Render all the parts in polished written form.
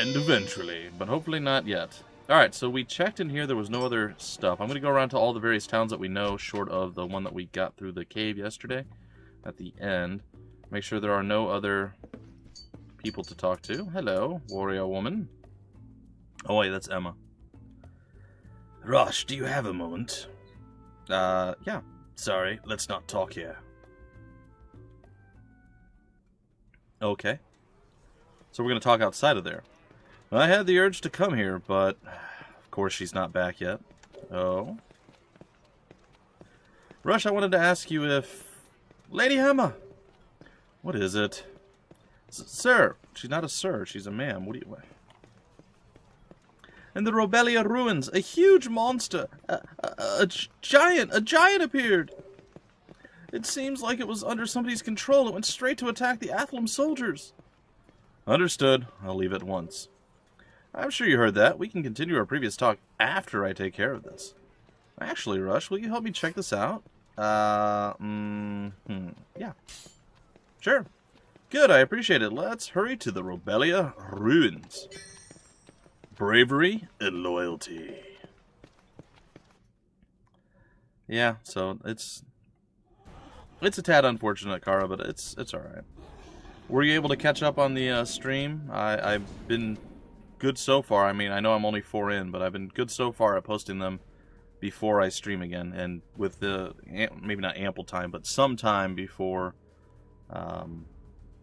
end eventually, but hopefully not yet. Alright, so we checked in here. There was no other stuff. I'm going to go around to all the various towns that we know, short of the one that we got through the cave yesterday at the end. Make sure there are no other people to talk to. Hello, warrior woman. Oh, wait, that's Emma. Rosh, do you have a moment? Yeah. Sorry, let's not talk here. Okay. So we're going to talk outside of there. I had the urge to come here, but of course she's not back yet. Oh. Rush, I wanted to ask you if... Lady Emma! What is it? Sir. She's not a sir, she's a ma'am. What do you... In the Robelia ruins, a huge monster, a giant appeared. It seems like it was under somebody's control. It went straight to attack the Athlum soldiers. Understood. I'll leave at once. I'm sure you heard that. We can continue our previous talk after I take care of this. Actually, Rush, will you help me check this out? Yeah. Sure. Good, I appreciate it. Let's hurry to the Robelia ruins. Bravery and loyalty. Yeah, so it's a tad unfortunate, Kara, but it's alright. Were you able to catch up on the stream? I've been good so far. I mean, I know I'm only 4 in, but I've been good so far at posting them before I stream again, and with the maybe not ample time, but some time before,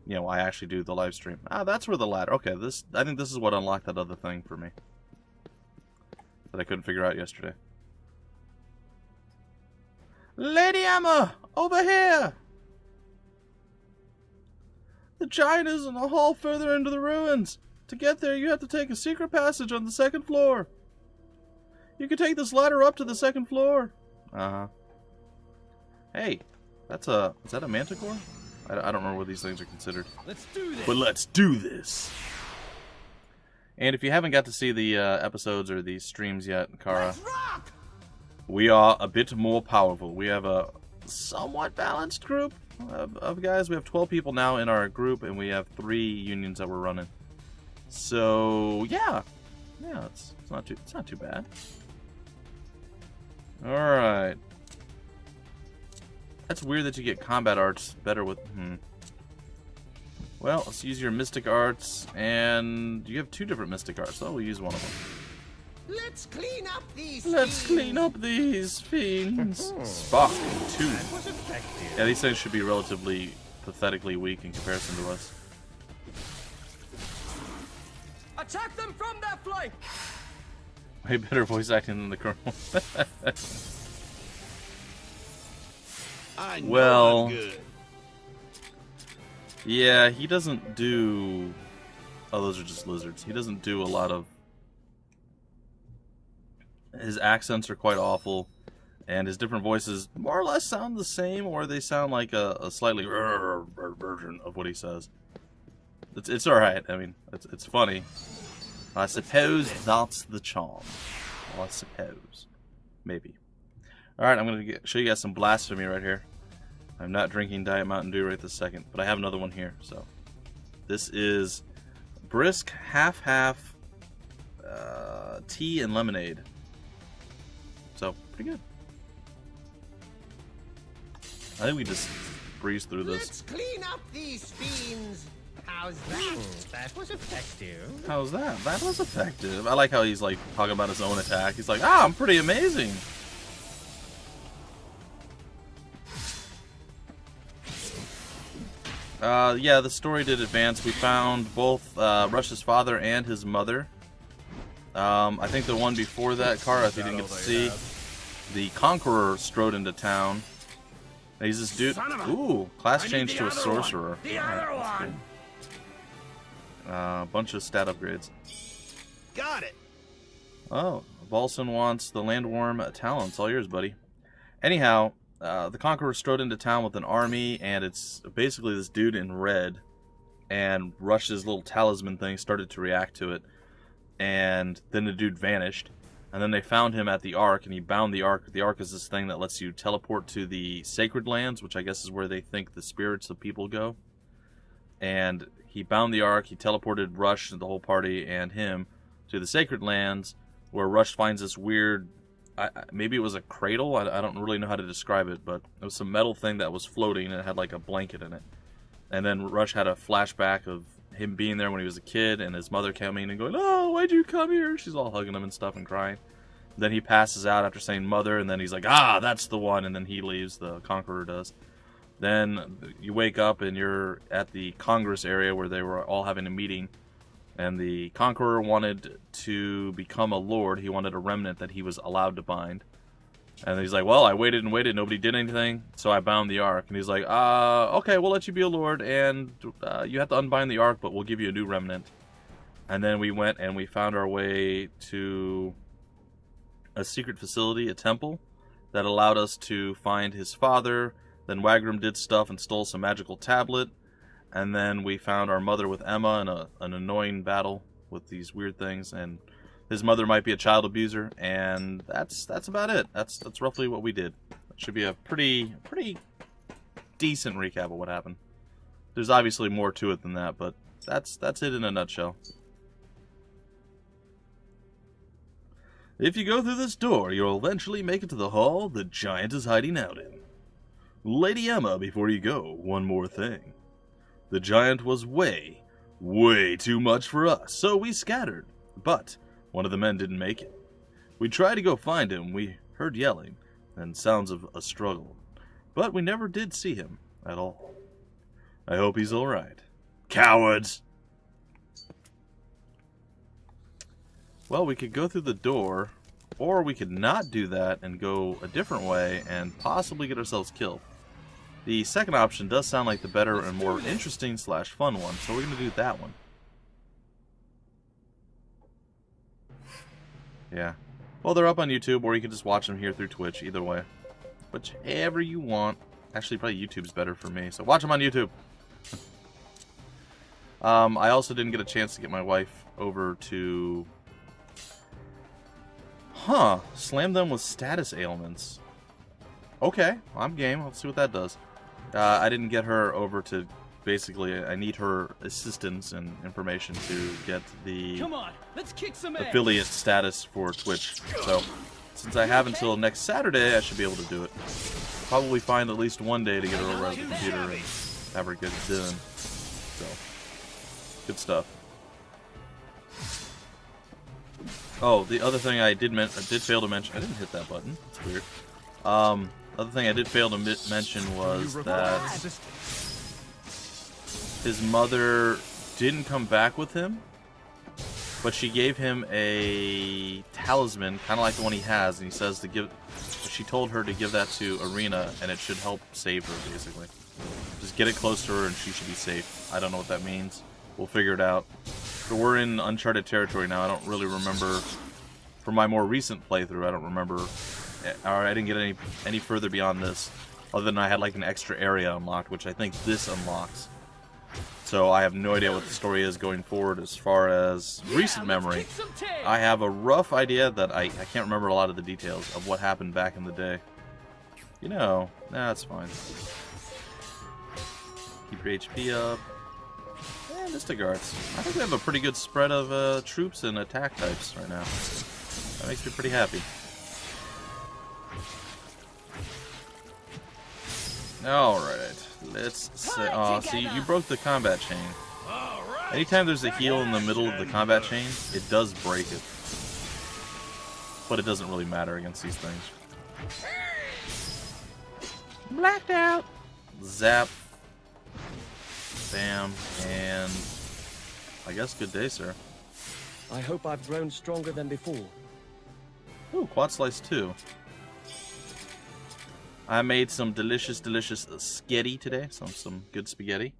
you know, I actually do the live stream. Ah, that's where the ladder. Okay, I think this is what unlocked that other thing for me that I couldn't figure out yesterday. Lady Emma, over here. The giant is in a hall further into the ruins. To get there, you have to take a secret passage on the 2nd floor. You can take this ladder up to the 2nd floor. Uh-huh. Hey, is that a manticore? I don't remember what these things are considered. Let's do this. But let's do this. And if you haven't got to see the episodes or the streams yet, Kara, we are a bit more powerful. We have a somewhat balanced group of guys. We have 12 people now in our group, and we have 3 unions that we're running. So yeah, it's not too bad. All right. That's weird that you get combat arts better with. Well, let's use your mystic arts, and you have 2 different mystic arts. So we'll use one of them. Let's clean up these. Fiends. Spock 2. Yeah, these things should be relatively pathetically weak in comparison to us. Attack them from their flank. Way better voice acting than the Colonel. Well, good. Yeah, he doesn't do... Oh, those are just lizards. He doesn't do a lot of... His accents are quite awful, and his different voices more or less sound the same, or they sound like a slightly version of what he says. It's alright. I mean, it's funny. I suppose that's the charm. I suppose. Maybe. Alright, I'm going to show you guys some blasphemy right here. I'm not drinking Diet Mountain Dew right this second, but I have another one here. So, this is brisk half-half tea and lemonade. So, pretty good. I think we just breeze through this. Let's clean up these fiends. How's that? That was effective. How's that? That was effective. I like how he's like talking about his own attack. He's like, I'm pretty amazing. Yeah, the story did advance. We found both Rush's father and his mother. I think the one before that, Kara, if you didn't get to see, the Conqueror strode into town. He's this dude. Ooh, class change to a sorcerer. The other one. Bunch of stat upgrades. Got it. Oh, Balson wants the Landworm talents. All yours, buddy. Anyhow, the Conqueror strode into town with an army, and it's basically this dude in red. And Rush's little talisman thing started to react to it. And then the dude vanished. And then they found him at the Ark, and he bound the Ark. The Ark is this thing that lets you teleport to the Sacred Lands, which I guess is where they think the spirits of people go. and he bound the Ark. He teleported Rush and the whole party and him to the Sacred Lands, where Rush finds this weird, maybe it was a cradle. I don't really know how to describe it, but it was some metal thing that was floating and it had like a blanket in it. And then Rush had a flashback of him being there when he was a kid and his mother coming and going, "Oh, why'd you come here?" She's all hugging him and stuff and crying. Then he passes out after saying mother, and then he's like, "Ah, that's the one," and then he leaves, the Conqueror does. Then you wake up and you're at the Congress area where they were all having a meeting, and the Conqueror wanted to become a lord. He wanted a remnant that he was allowed to bind. And he's like, "Well, I waited and waited, nobody did anything, so I bound the Ark." And he's like, "Okay, we'll let you be a lord, and you have to unbind the Ark, but we'll give you a new remnant." And then we went and we found our way to a secret facility, a temple, that allowed us to find his father. Then Wagram did stuff and stole some magical tablet. And then we found our mother with Emma in an annoying battle with these weird things. And his mother might be a child abuser. And that's about it. That's roughly what we did. That should be a pretty decent recap of what happened. There's obviously more to it than that, but that's it in a nutshell. If you go through this door, you'll eventually make it to the hall the giant is hiding out in. Lady Emma, before you go, one more thing. The giant was way too much for us, so we scattered. But one of the men didn't make it. We tried to go find him. We heard yelling and sounds of a struggle, but we never did see him at all. I hope he's all right. Cowards! Well, we could go through the door, or we could not do that and go a different way and possibly get ourselves killed. The second option does sound like the better and more interesting / fun one, so we're going to do that one. Yeah. Well, they're up on YouTube, or you can just watch them here through Twitch, either way. Whichever you want. Actually, probably YouTube's better for me, so watch them on YouTube. I also didn't get a chance to get my wife over to... Slam them with status ailments. Okay, I'm game. Let's see what that does. I didn't get her over to... Basically, I need her assistance and information to get the Come on, let's kick some ass. affiliate status for Twitch. So, since I have until next Saturday, I should be able to do it. Probably find at least one day to get her over at the computer and have her get it done. So, good stuff. Oh, the other thing I did fail to mention... I didn't hit that button. That's weird. Other thing I did fail to mention was that his mother didn't come back with him, but she gave him a talisman, kind of like the one he has, and he says to give... She told her to give that to Arena, and it should help save her, basically. Just get it close to her, and she should be safe. I don't know what that means. We'll figure it out. But we're in uncharted territory now. I don't really remember... From my more recent playthrough, I don't remember... Or I didn't get any further beyond this, other than I had like an extra area unlocked, which I think this unlocks. So I have no idea what the story is going forward as far as recent memory. I have a rough idea that I can't remember a lot of the details of what happened back in the day. You know, that's fine. Keep your HP up. And Mystic Arts. I think we have a pretty good spread of troops and attack types right now. That makes me pretty happy. Alright, let's say... Oh, see, you broke the combat chain. Anytime there's a heal in the middle of the combat chain, it does break it. But it doesn't really matter against these things. Blacked out! Zap. Bam. And... I guess good day, sir. I hope I've grown stronger than before. Ooh, Quad Slice 2. I made some delicious spaghetti today. Some good spaghetti.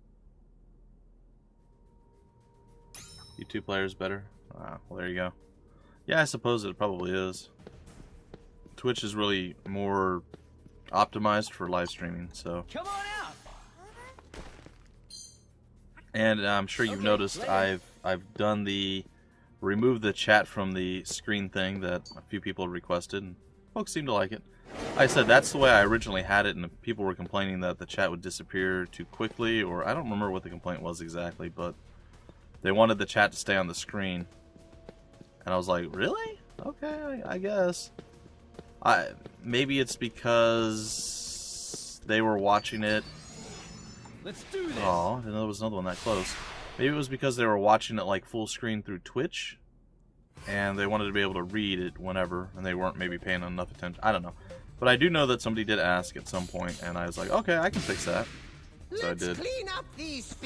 You two players better? Ah, well, there you go. Yeah, I suppose it probably is. Twitch is really more optimized for live streaming, so. Come on out. And I'm sure you've noticed I've done the remove the chat from the screen thing that a few people requested, and folks seem to like it. I said that's the way I originally had it, and people were complaining that the chat would disappear too quickly, or I don't remember what the complaint was exactly, but they wanted the chat to stay on the screen. And I was like, really? Okay, I guess. Maybe it's because they were watching it. Let's do this. Oh, I didn't know there was another one that close. Maybe it was because they were watching it like full screen through Twitch, and they wanted to be able to read it whenever, and they weren't maybe paying enough attention. I don't know. But I do know that somebody did ask at some point, and I was like, okay, I can fix that. So I did.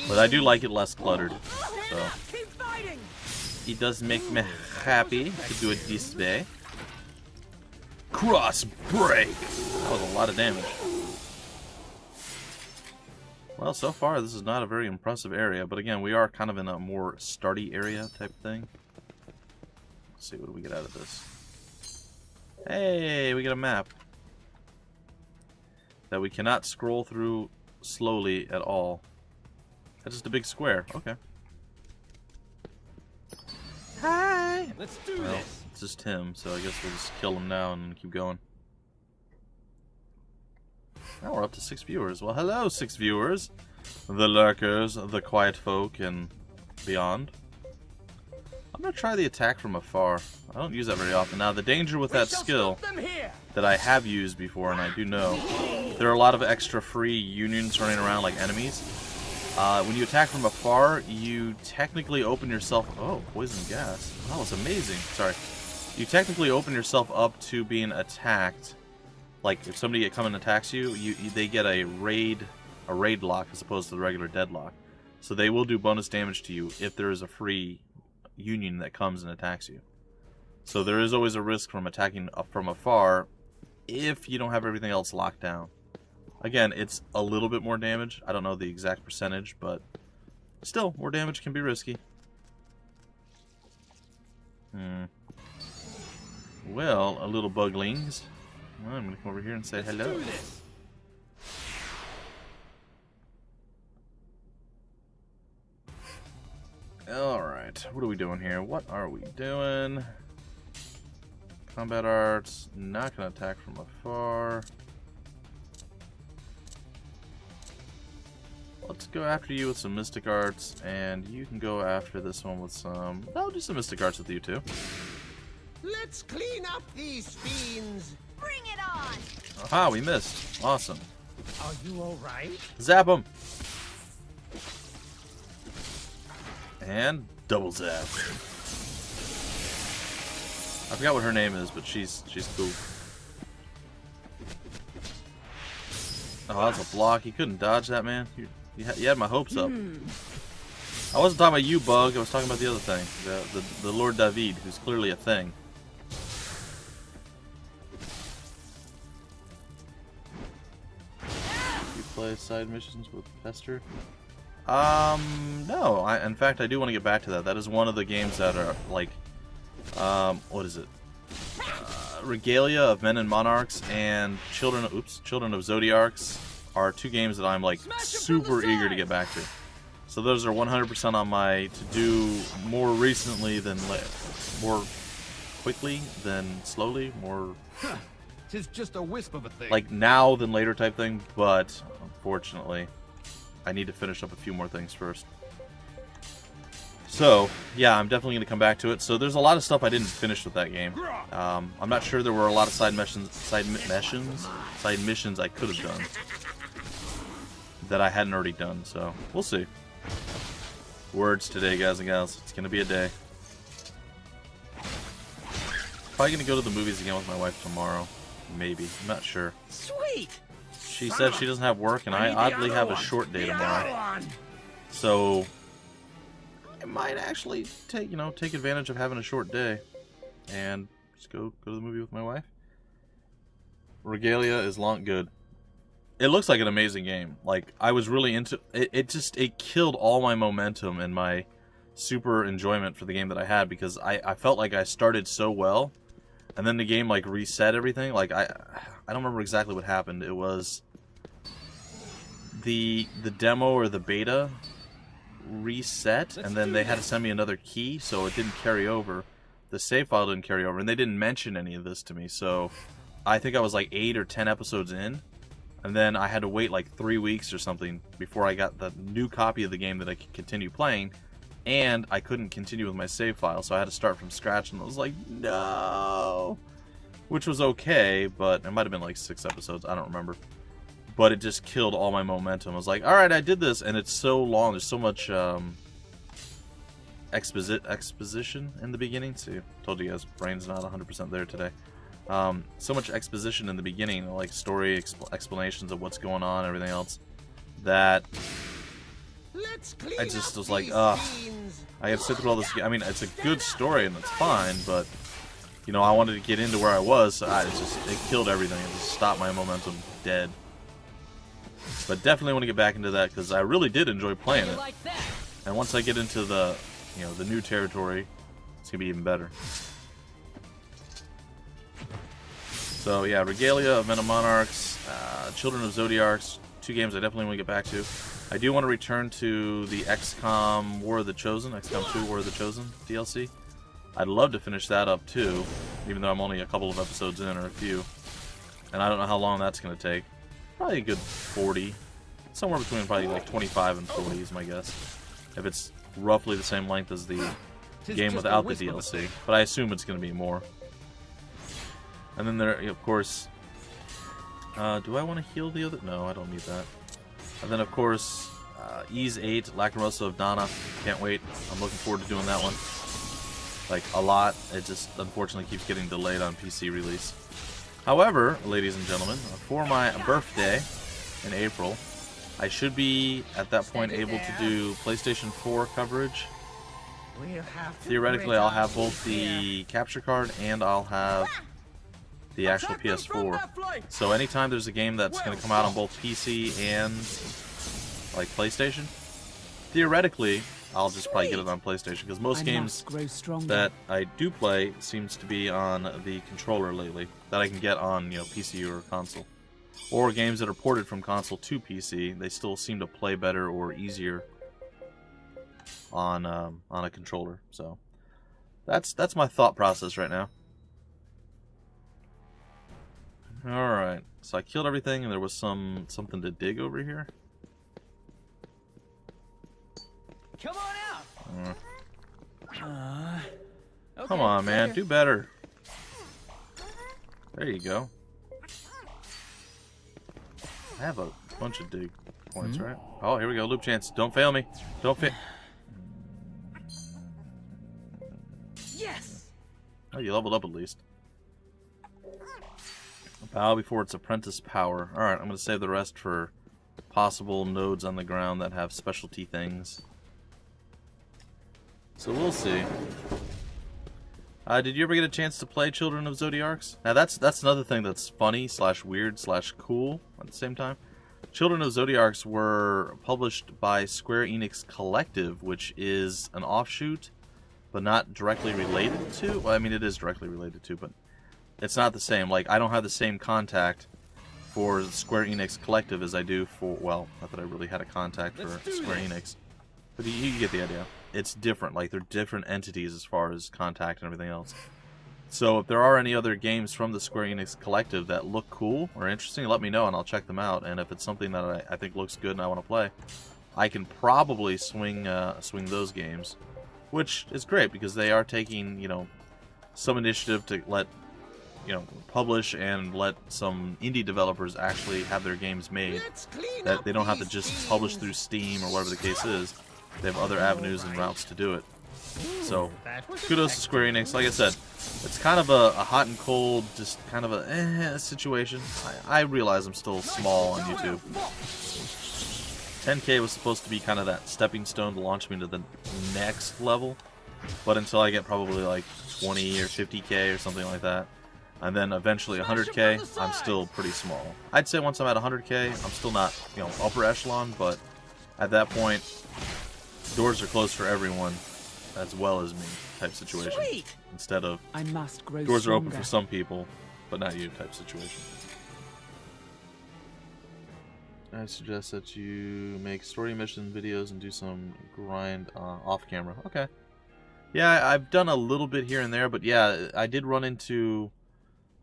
But I do like it less cluttered. So Keep fighting. it does make me happy to do it this way. Cross break! That was a lot of damage. Well, so far this is not a very impressive area, but again, we are kind of in a more starty area type thing. Let's see, what do we get out of this? Hey, we get a map that we cannot scroll through slowly at all. That's just a big square. Okay. Hi! Let's do Well, this. it's just him, so I guess we'll just kill him now and keep going. Now we're up to 6 viewers. Well, hello, 6 viewers. The lurkers, the quiet folk, and beyond. I'm going to try the attack from afar. I don't use that very often. Now, the danger with that skill that I have used before, and I do know, there are a lot of extra free unions running around like enemies. When you attack from afar, you technically open yourself... Oh, poison gas. That was amazing. Sorry. You technically open yourself up to being attacked. Like, if somebody come and attacks you, they get a raid lock as opposed to the regular deadlock. So they will do bonus damage to you if there is a free union that comes and attacks you. So there is always a risk from attacking from afar if you don't have everything else locked down. Again, it's a little bit more damage. I don't know the exact percentage, but still, more damage can be risky. Well, a little buglings. Well, I'm gonna come over here and say hello. Alright, what are we doing here? What are we doing? Combat arts, not gonna attack from afar. Let's go after you with some mystic arts, and you can go after this one with some... I'll do some mystic arts with you too. Let's clean up these fiends. Bring it on! Aha, we missed. Awesome. Are you all right? Zap him! And double zap. I forgot what her name is, but she's cool. Oh, that's a block. You couldn't dodge that, man. You had my hopes up. I wasn't talking about you, Bug. I was talking about the other thing. The Lord David, who's clearly a thing. You play side missions with Pester? No. In fact, I do want to get back to that. That is one of the games that are, like, what is it? Regalia of Men and Monarchs and Children of Zodiarchs are two games that I'm, like, super eager to get back to. So those are 100% on my to-do more recently than more quickly than slowly, more... Tis just a wisp of a thing. Like, now than later type thing, but unfortunately, I need to finish up a few more things first. So, yeah, I'm definitely going to come back to it. So there's a lot of stuff I didn't finish with that game. I'm not sure there were a lot of side missions I could have done that I hadn't already done. So we'll see. Words today, guys and gals. It's going to be a day. Probably going to go to the movies again with my wife tomorrow. Maybe. I'm not sure. Sweet. She said she doesn't have work, and I oddly have a short day tomorrow. So I might actually take advantage of having a short day and just go to the movie with my wife. Regalia is long good. It looks like an amazing game. Like, I was really into it. It killed all my momentum and my super enjoyment for the game that I had, because I felt like I started so well, and then the game like reset everything. Like, I don't remember exactly what happened. It was the demo or the beta reset, and then they had to send me another key, so it didn't carry over. The save file didn't carry over, and they didn't mention any of this to me, so I think I was like 8 or 10 episodes in, and then I had to wait like 3 weeks or something before I got the new copy of the game that I could continue playing, and I couldn't continue with my save file, so I had to start from scratch, and I was like, no! Which was okay, but it might have been like 6 episodes, I don't remember. But it just killed all my momentum. I was like, alright, I did this, and it's so long, there's so much exposition in the beginning. See, told you guys, brain's not 100% there today. So much exposition in the beginning, like story explanations of what's going on, everything else, that I just was like, ugh, I have to sit through all this. I mean, it's a good story and it's fine, but you know, I wanted to get into where I was. So it killed everything. It just stopped my momentum dead. But definitely want to get back into that because I really did enjoy playing it. And once I get into the, you know, the new territory, it's gonna be even better. So yeah, Regalia of Men of Monarchs, Children of Zodiarcs, 2 games I definitely want to get back to. I do want to return to the XCOM War of the Chosen, XCOM 2 War of the Chosen DLC. I'd love to finish that up too, even though I'm only a couple of episodes in, or a few. And I don't know how long that's going to take. Probably a good 40. Somewhere between probably like 25 and 40 is my guess. If it's roughly the same length as the game without the DLC. But I assume it's going to be more. And then there, of course, do I want to heal the other? No, I don't need that. And then, of course, Ys 8, Lacrimosa of Dana. Can't wait. I'm looking forward to doing that one. Like, a lot. It just, unfortunately, keeps getting delayed on PC release. However, ladies and gentlemen, for my birthday in April, I should be, at that point, able to do PlayStation 4 coverage. Theoretically, I'll have both the capture card and I'll have the actual PS4. So anytime there's a game that's going to come out on both PC and like PlayStation, theoretically I'll just probably get it on PlayStation, because most games that I do play seems to be on the controller lately, that I can get on, you know, PC or console. Or games that are ported from console to PC, they still seem to play better or easier on a controller. So that's my thought process right now. Alright, so I killed everything and there was something to dig over here. Come on out. Okay, Come on, man, do better. There you go. I have a bunch of dig points, right? Oh, here we go, loop chance. Don't fail me. Don't fail. Yes. Oh, you leveled up at least. Bow before its apprentice power. Alright, I'm going to save the rest for possible nodes on the ground that have specialty things. So we'll see. Did you ever get a chance to play Children of Zodiarcs? Now that's another thing that's funny / weird / cool at the same time. Children of Zodiarcs were published by Square Enix Collective, which is an offshoot, but not directly related to. Well, I mean, it is directly related to, but it's not the same. Like, I don't have the same contact for Square Enix Collective as I do for, well, not that I really had a contact for Square Enix. But you get the idea. It's different. Like, they're different entities as far as contact and everything else. So if there are any other games from the Square Enix Collective that look cool or interesting, let me know and I'll check them out. And if it's something that I think looks good and I want to play, I can probably swing those games. Which is great, because they are taking, you know, some initiative to let, you know, publish and let some indie developers actually have their games made. That they don't have to just publish through Steam or whatever the case is. They have other avenues and routes to do it. So, kudos to Square Enix. Like I said, it's kind of a hot and cold, just kind of a situation. I realize I'm still small on YouTube. 10K was supposed to be kind of that stepping stone to launch me to the next level. But until I get probably like 20 or 50K or something like that, and then eventually 100K, I'm still pretty small. I'd say once I'm at 100K, I'm still not, you know, upper echelon, but at that point, doors are closed for everyone, as well as me, type situation. Sweet. Instead of I must grow doors are open stronger. for some people, but not you, type situation. I suggest that you make story mission videos and do some grind off camera. Okay. Yeah, I've done a little bit here and there, but yeah, I did run into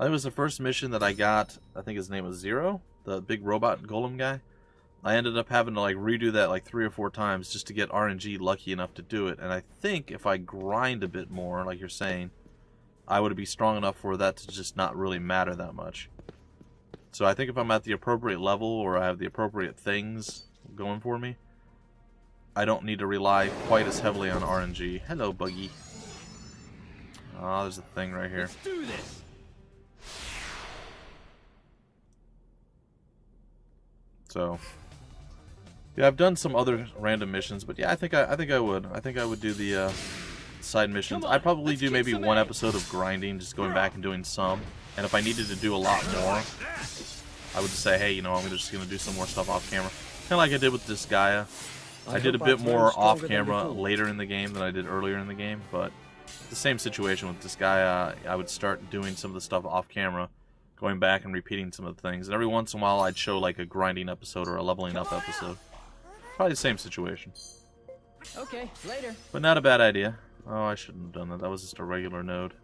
It was the first mission that I got. I think his name was Zero, the big robot golem guy. I ended up having to like redo that like 3 or 4 times just to get RNG lucky enough to do it. And I think if I grind a bit more, like you're saying, I would be strong enough for that to just not really matter that much. So I think if I'm at the appropriate level or I have the appropriate things going for me, I don't need to rely quite as heavily on RNG. Hello, Buggy. Oh, there's a thing right here. Let's do this. So, yeah, I've done some other random missions, but yeah, I think I would. I think I would do the side missions. I'd probably do maybe one episode of grinding, just going back and doing some. And if I needed to do a lot more, I would just say, hey, you know, I'm just going to do some more stuff off camera. Kind of like I did with Disgaea. I did a bit more off camera later in the game than I did earlier in the game, but the same situation with Disgaea. I would start doing some of the stuff off camera, going back and repeating some of the things. And every once in a while, I'd show like a grinding episode or a leveling up episode. Probably the same situation. Okay, later. But not a bad idea. Oh, I shouldn't have done that. That was just a regular node.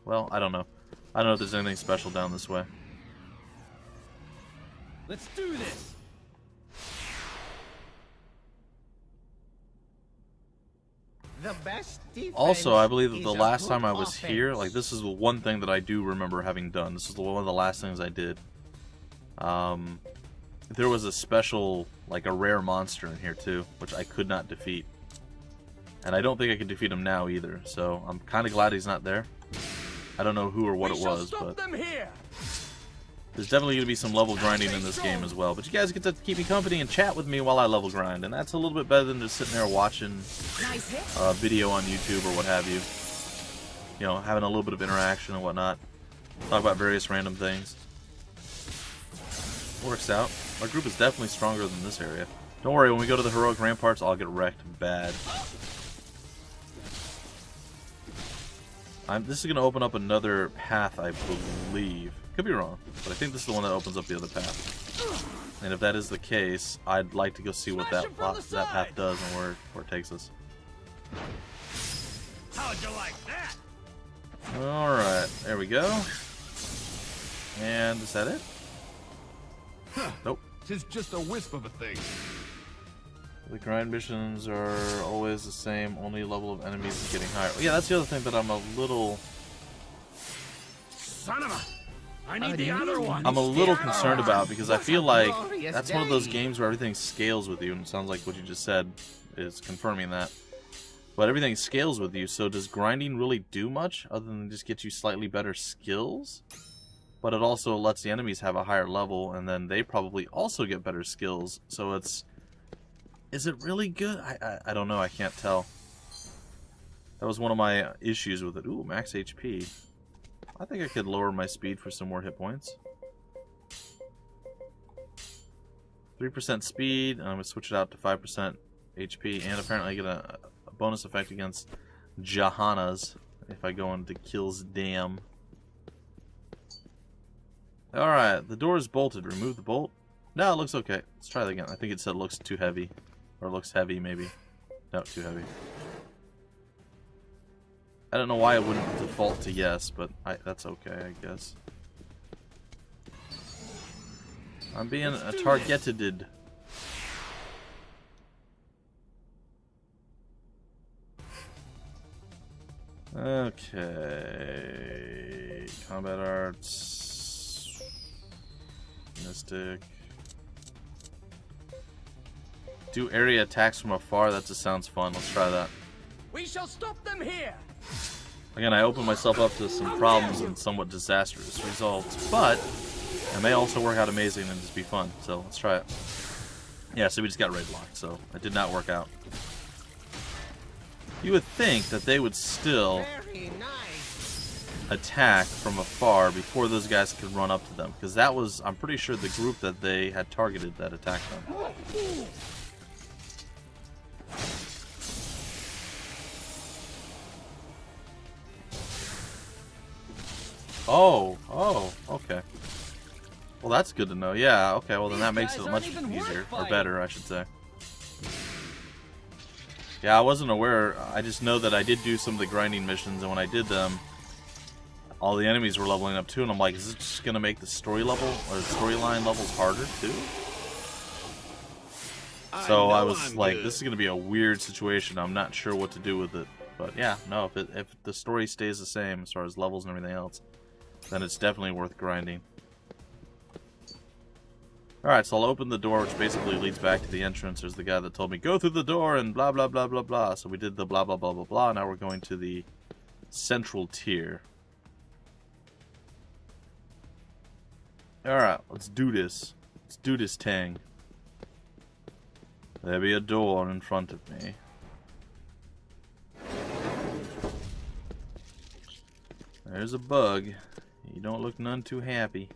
Well, I don't know. I don't know if there's anything special down this way. Let's do this. The best defense Also, I believe that is the a last good time I was offense. here, like this is the one thing that I do remember having done. This is one of the last things I did. There was a special, like a rare monster in here too, which I could not defeat. And I don't think I can defeat him now either, so I'm kind of glad he's not there. I don't know who or what it was, but there's definitely going to be some level grinding in this game as well. But you guys get to keep me company and chat with me while I level grind, and that's a little bit better than just sitting there watching a video on YouTube or what have you. You know, having a little bit of interaction and whatnot. Talk about various random things. Works out. Our group is definitely stronger than this area. Don't worry, when we go to the heroic ramparts, I'll get wrecked bad. This is going to open up another path, I believe. Could be wrong, but I think this is the one that opens up the other path. And if that is the case, I'd like to go see what that path does and where it takes us. How'd you like that? Alright, there we go. And is that it? Nope. Tis just a wisp of a thing. The grind missions are always the same, only level of enemies is getting higher. Yeah, that's the other thing that I'm a little... Son of a... I need the other one. I'm a little concerned about, because I feel like that's one of those games where everything scales with you, and it sounds like what you just said is confirming that. But everything scales with you, so does grinding really do much other than just get you slightly better skills? But it also lets the enemies have a higher level, and then they probably also get better skills, so it's... Is it really good? I don't know, I can't tell. That was one of my issues with it. Ooh, max HP. I think I could lower my speed for some more hit points. 3% speed, I'm going to switch it out to 5% HP, and apparently I get a bonus effect against Jahanas if I go into Kills Dam. Alright, the door is bolted. Remove the bolt. No, it looks okay. Let's try that again. I think it said it looks too heavy. Or it looks heavy, maybe. No, too heavy. I don't know why it wouldn't default to yes, but that's okay, I guess. I'm being targeted. Okay. Combat arts. Mystic. Do area attacks from afar. That just sounds fun. Let's try that. We shall stop them here. Again, I opened myself up to some problems and somewhat disastrous results, but it may also work out amazing and just be fun. So let's try it. Yeah, so we just got raid locked, so it did not work out. You would think that they would still Very nice. attack from afar before those guys could run up to them, because that was, I'm pretty sure, the group that they had targeted that attacked them. Oh, okay. Well, that's good to know. Yeah, okay, well then that makes it much easier, or better, I should say. Yeah, I wasn't aware. I just know that I did do some of the grinding missions, and when I did them, all the enemies were leveling up too, and I'm like, is it just gonna make the story level or the storyline levels harder too? So I was like, this is gonna be a weird situation. I'm not sure what to do with it. But yeah, no, if the story stays the same as far as levels and everything else, then it's definitely worth grinding. Alright, so I'll open the door, which basically leads back to the entrance. There's the guy that told me, go through the door and blah, blah, blah, blah, blah. So we did the blah, blah, blah, blah, blah. Now we're going to the central tier. Alright, let's do this. Let's do this thing. There be a door in front of me. There's a bug. You don't look none too happy.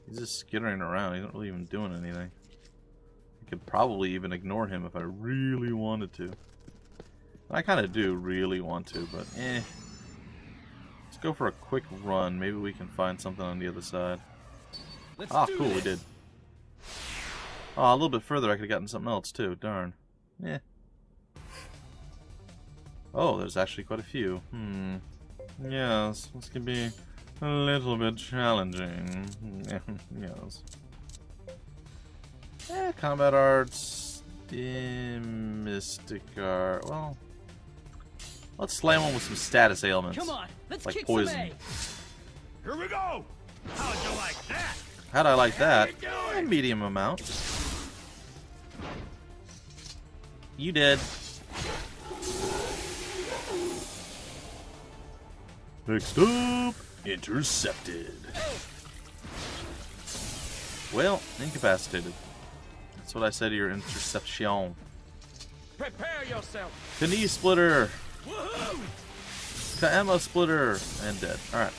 He's just skittering around. He's not really even doing anything. I could probably even ignore him if I really wanted to. I kind of do really want to, but eh. Let's go for a quick run. Maybe we can find something on the other side. Ah, cool, we did. Oh, a little bit further I could have gotten something else too. Darn. Eh. Oh, there's actually quite a few. Yes, this could be a little bit challenging. Yes. Combat arts, mystic art. Well, let's slam one with some status ailments. Come on, let's like kick poison. some A. Here we go. How'd you like that? How'd I like that? How you doing? A medium amount. You did. Next up, intercepted. Well, incapacitated. That's what I said to your interception. Prepare yourself. Knee splitter. Woohoo! Kaema splitter. And dead. Alright.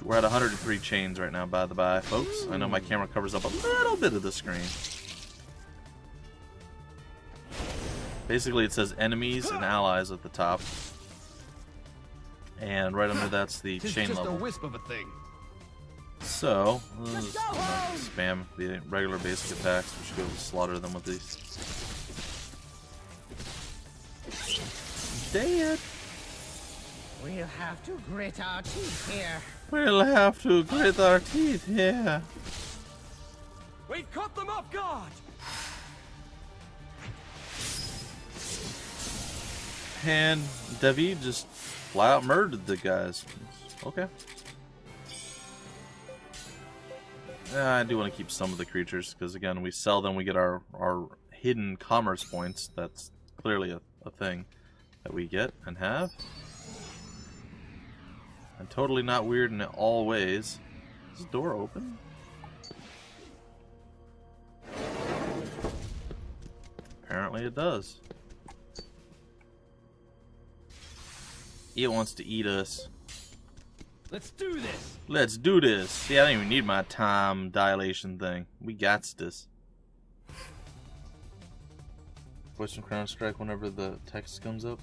We're at 103 chains right now, by the by, folks. I know my camera covers up a little bit of the screen. Basically, it says enemies and allies at the top. And right under that's the Tis chain just level. a wisp of a thing. So, let's spam the regular basic attacks. We should be able to slaughter them with these. Dead. We'll have to grit our teeth here. We'll have to grit our teeth here. We caught them off guard. And David just flat out murdered the guys. Okay. I do want to keep some of the creatures, because again, we sell them, we get our hidden commerce points. That's clearly a thing that we get and have. And totally not weird in all ways. Is the door open? Apparently it does. It wants to eat us. Let's do this. Let's do this. See, I don't even need my time dilation thing. We got this. Voice from Crown Strike whenever the text comes up.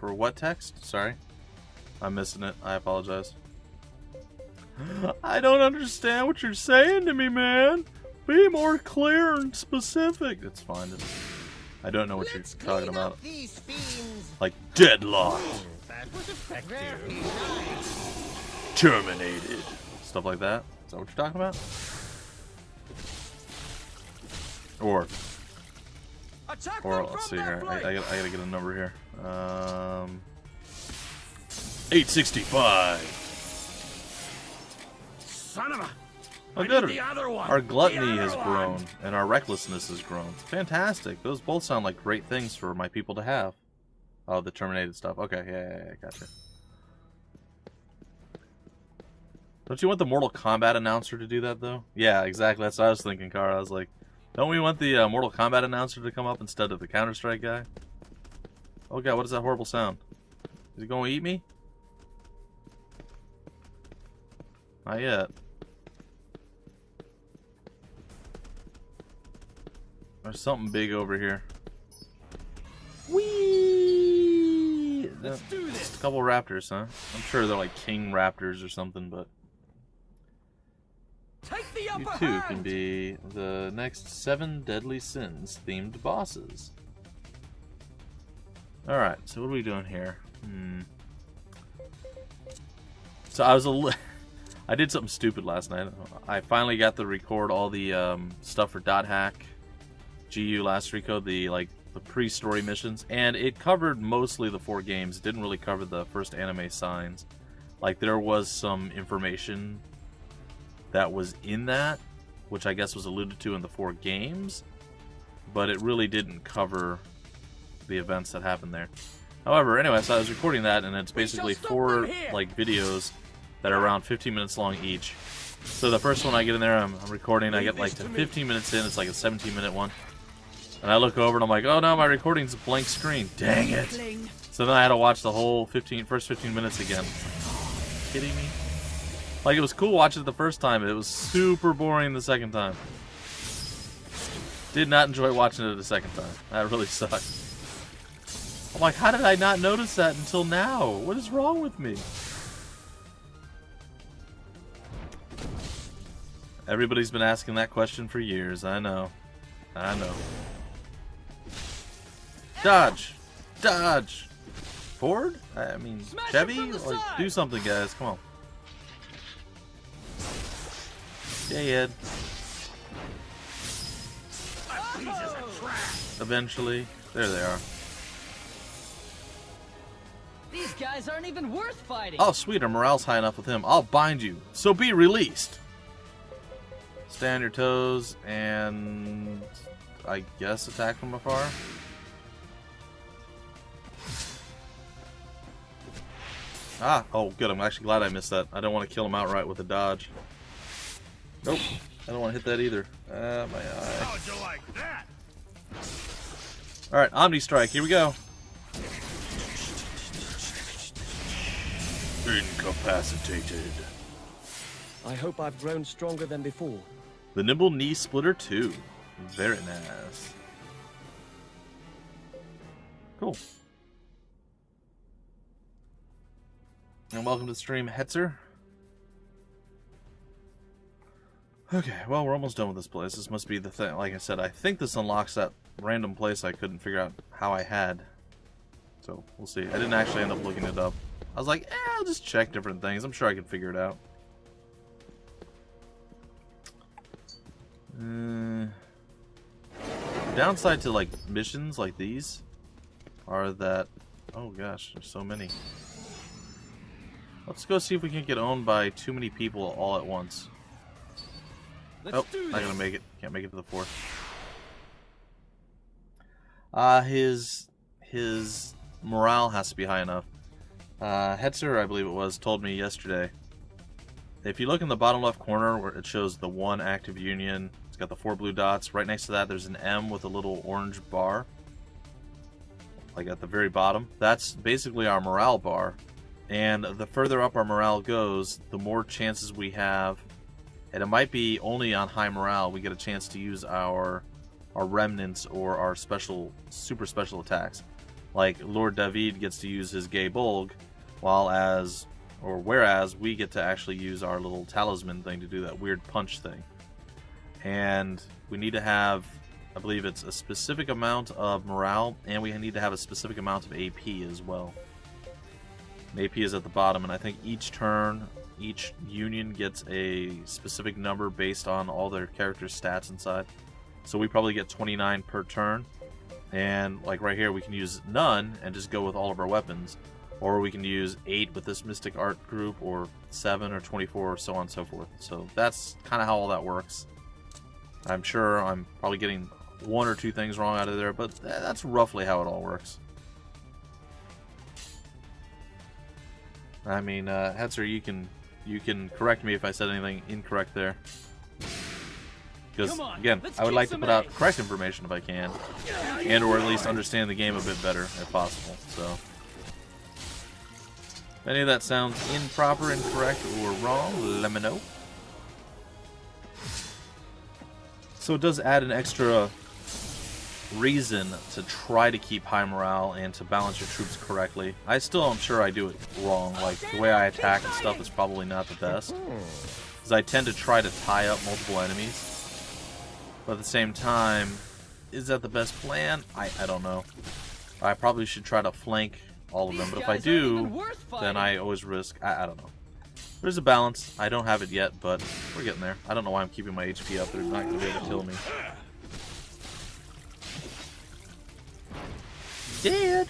For what text? Sorry. I'm missing it. I apologize. I don't understand what you're saying to me, man. Be more clear and specific. It's fine. I don't know what you're talking about. These fiends. Like deadlocked, That was effective. Very nice. terminated, stuff like that. Is that what you're talking about? Attack Or them let's see from here. that I flank. gotta get a number here. 865. Son of a. Oh, I good. need the other one. Our gluttony The has other grown, one. and our recklessness has grown. Fantastic. Those both sound like great things for my people to have. Oh, the terminated stuff. Okay, yeah, gotcha. Don't you want the Mortal Kombat announcer to do that, though? Yeah, exactly. That's what I was thinking, Kara. I was like, don't we want the Mortal Kombat announcer to come up instead of the Counter-Strike guy? Oh, God, what is that horrible sound? Is he going to eat me? Not yet. There's something big over here. Whee! Let's do this. Just a couple raptors, huh? I'm sure they're like king raptors or something, but Take the You upper too hand. can be the next 7 Deadly Sins themed bosses. Alright, so what are we doing here? So I did something stupid last night. I finally got to record all the stuff for Dot Hack, GU Last Recode, the pre-story missions, and it covered mostly the 4 games. It didn't really cover the first anime signs. Like, there was some information that was in that, which I guess was alluded to in the 4 games, but it really didn't cover the events that happened there. However, anyway, so I was recording that, and it's basically 4 videos that are around 15 minutes long each. So the first one I get in there, I'm recording, I get like to 15 minutes in, it's like a 17-minute one. And I look over and I'm like, oh no, my recording's a blank screen. Dang it. So then I had to watch the whole first 15 minutes again. Kidding me? Like, it was cool watching it the first time, it was super boring the second time. Did not enjoy watching it the second time. That really sucked. I'm like, how did I not notice that until now? What is wrong with me? Everybody's been asking that question for years. I know. I know. Dodge! Dodge! Ford? I mean, Chevy? Like, do something, guys. Come on. Yeah, Ed. Eventually. There they are. These guys aren't even worth fighting. Oh, sweet. Our morale's high enough with him. I'll bind you. So be released. Stay on your toes and, I guess, attack from afar. Ah, oh, good. I'm actually glad I missed that. I don't want to kill him outright with a dodge. Nope. I don't want to hit that either. My eye. How'd you like that? Alright, Omni Strike. Here we go. Incapacitated. I hope I've grown stronger than before. The Nimble Knee Splitter 2. Very nice. Cool. And welcome to the stream, Hetzer. Okay, well, we're almost done with this place. This must be the thing. Like I said, I think this unlocks that random place I couldn't figure out how I had. So, we'll see. I didn't actually end up looking it up. I was like, I'll just check different things. I'm sure I can figure it out. The downside to, like, missions like these are that... Oh, gosh, there's so many. Let's go see if we can get owned by too many people all at once. Not gonna make it. Can't make it to the 4th. His morale has to be high enough. Hetzer, I believe it was, told me yesterday. If you look in the bottom left corner where it shows the 1 active union, it's got the 4 blue dots. Right next to that, there's an M with a little orange bar. Like at the very bottom. That's basically our morale bar. And the further up our morale goes, the more chances we have. And it might be only on high morale we get a chance to use our remnants or our super special attacks. Like Lord David gets to use his gay bulg, whereas we get to actually use our little talisman thing to do that weird punch thing. And we need to have, I believe it's a specific amount of morale, and we need to have a specific amount of AP as well. And AP is at the bottom, and I think each turn, each union gets a specific number based on all their characters' stats inside. So we probably get 29 per turn. And like right here, we can use none and just go with all of our weapons. Or we can use 8 with this Mystic Art group, or 7 or 24, or so on and so forth. So that's kind of how all that works. I'm sure I'm probably getting 1 or 2 things wrong out of there, but that's roughly how it all works. I mean, Hetzer, you can correct me if I said anything incorrect there. Because, again, I would like to put out correct information if I can. And or at least understand the game a bit better, if possible. So, if any of that sounds improper, incorrect, or wrong, let me know. So it does add an extra reason to try to keep high morale and to balance your troops correctly. I still am sure I do it wrong. Like, the way I attack and stuff is probably not the best. Because I tend to try to tie up multiple enemies. But at the same time, is that the best plan? I don't know. I probably should try to flank all of them. But if I do, then I always risk... I don't know. There's a balance. I don't have it yet, but we're getting there. I don't know why I'm keeping my HP up. They're not going to be able to kill me. Dead!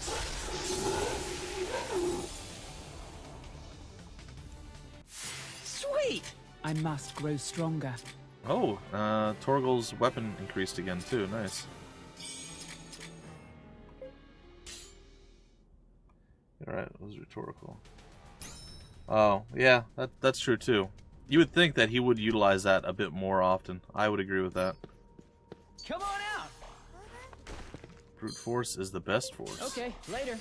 Sweet! I must grow stronger. Oh, Torgal's weapon increased again, too. Nice. Alright, that was rhetorical. Oh, yeah, that's true too. You would think that he would utilize that a bit more often. I would agree with that. Come on out! Brute force is the best force. Okay, later.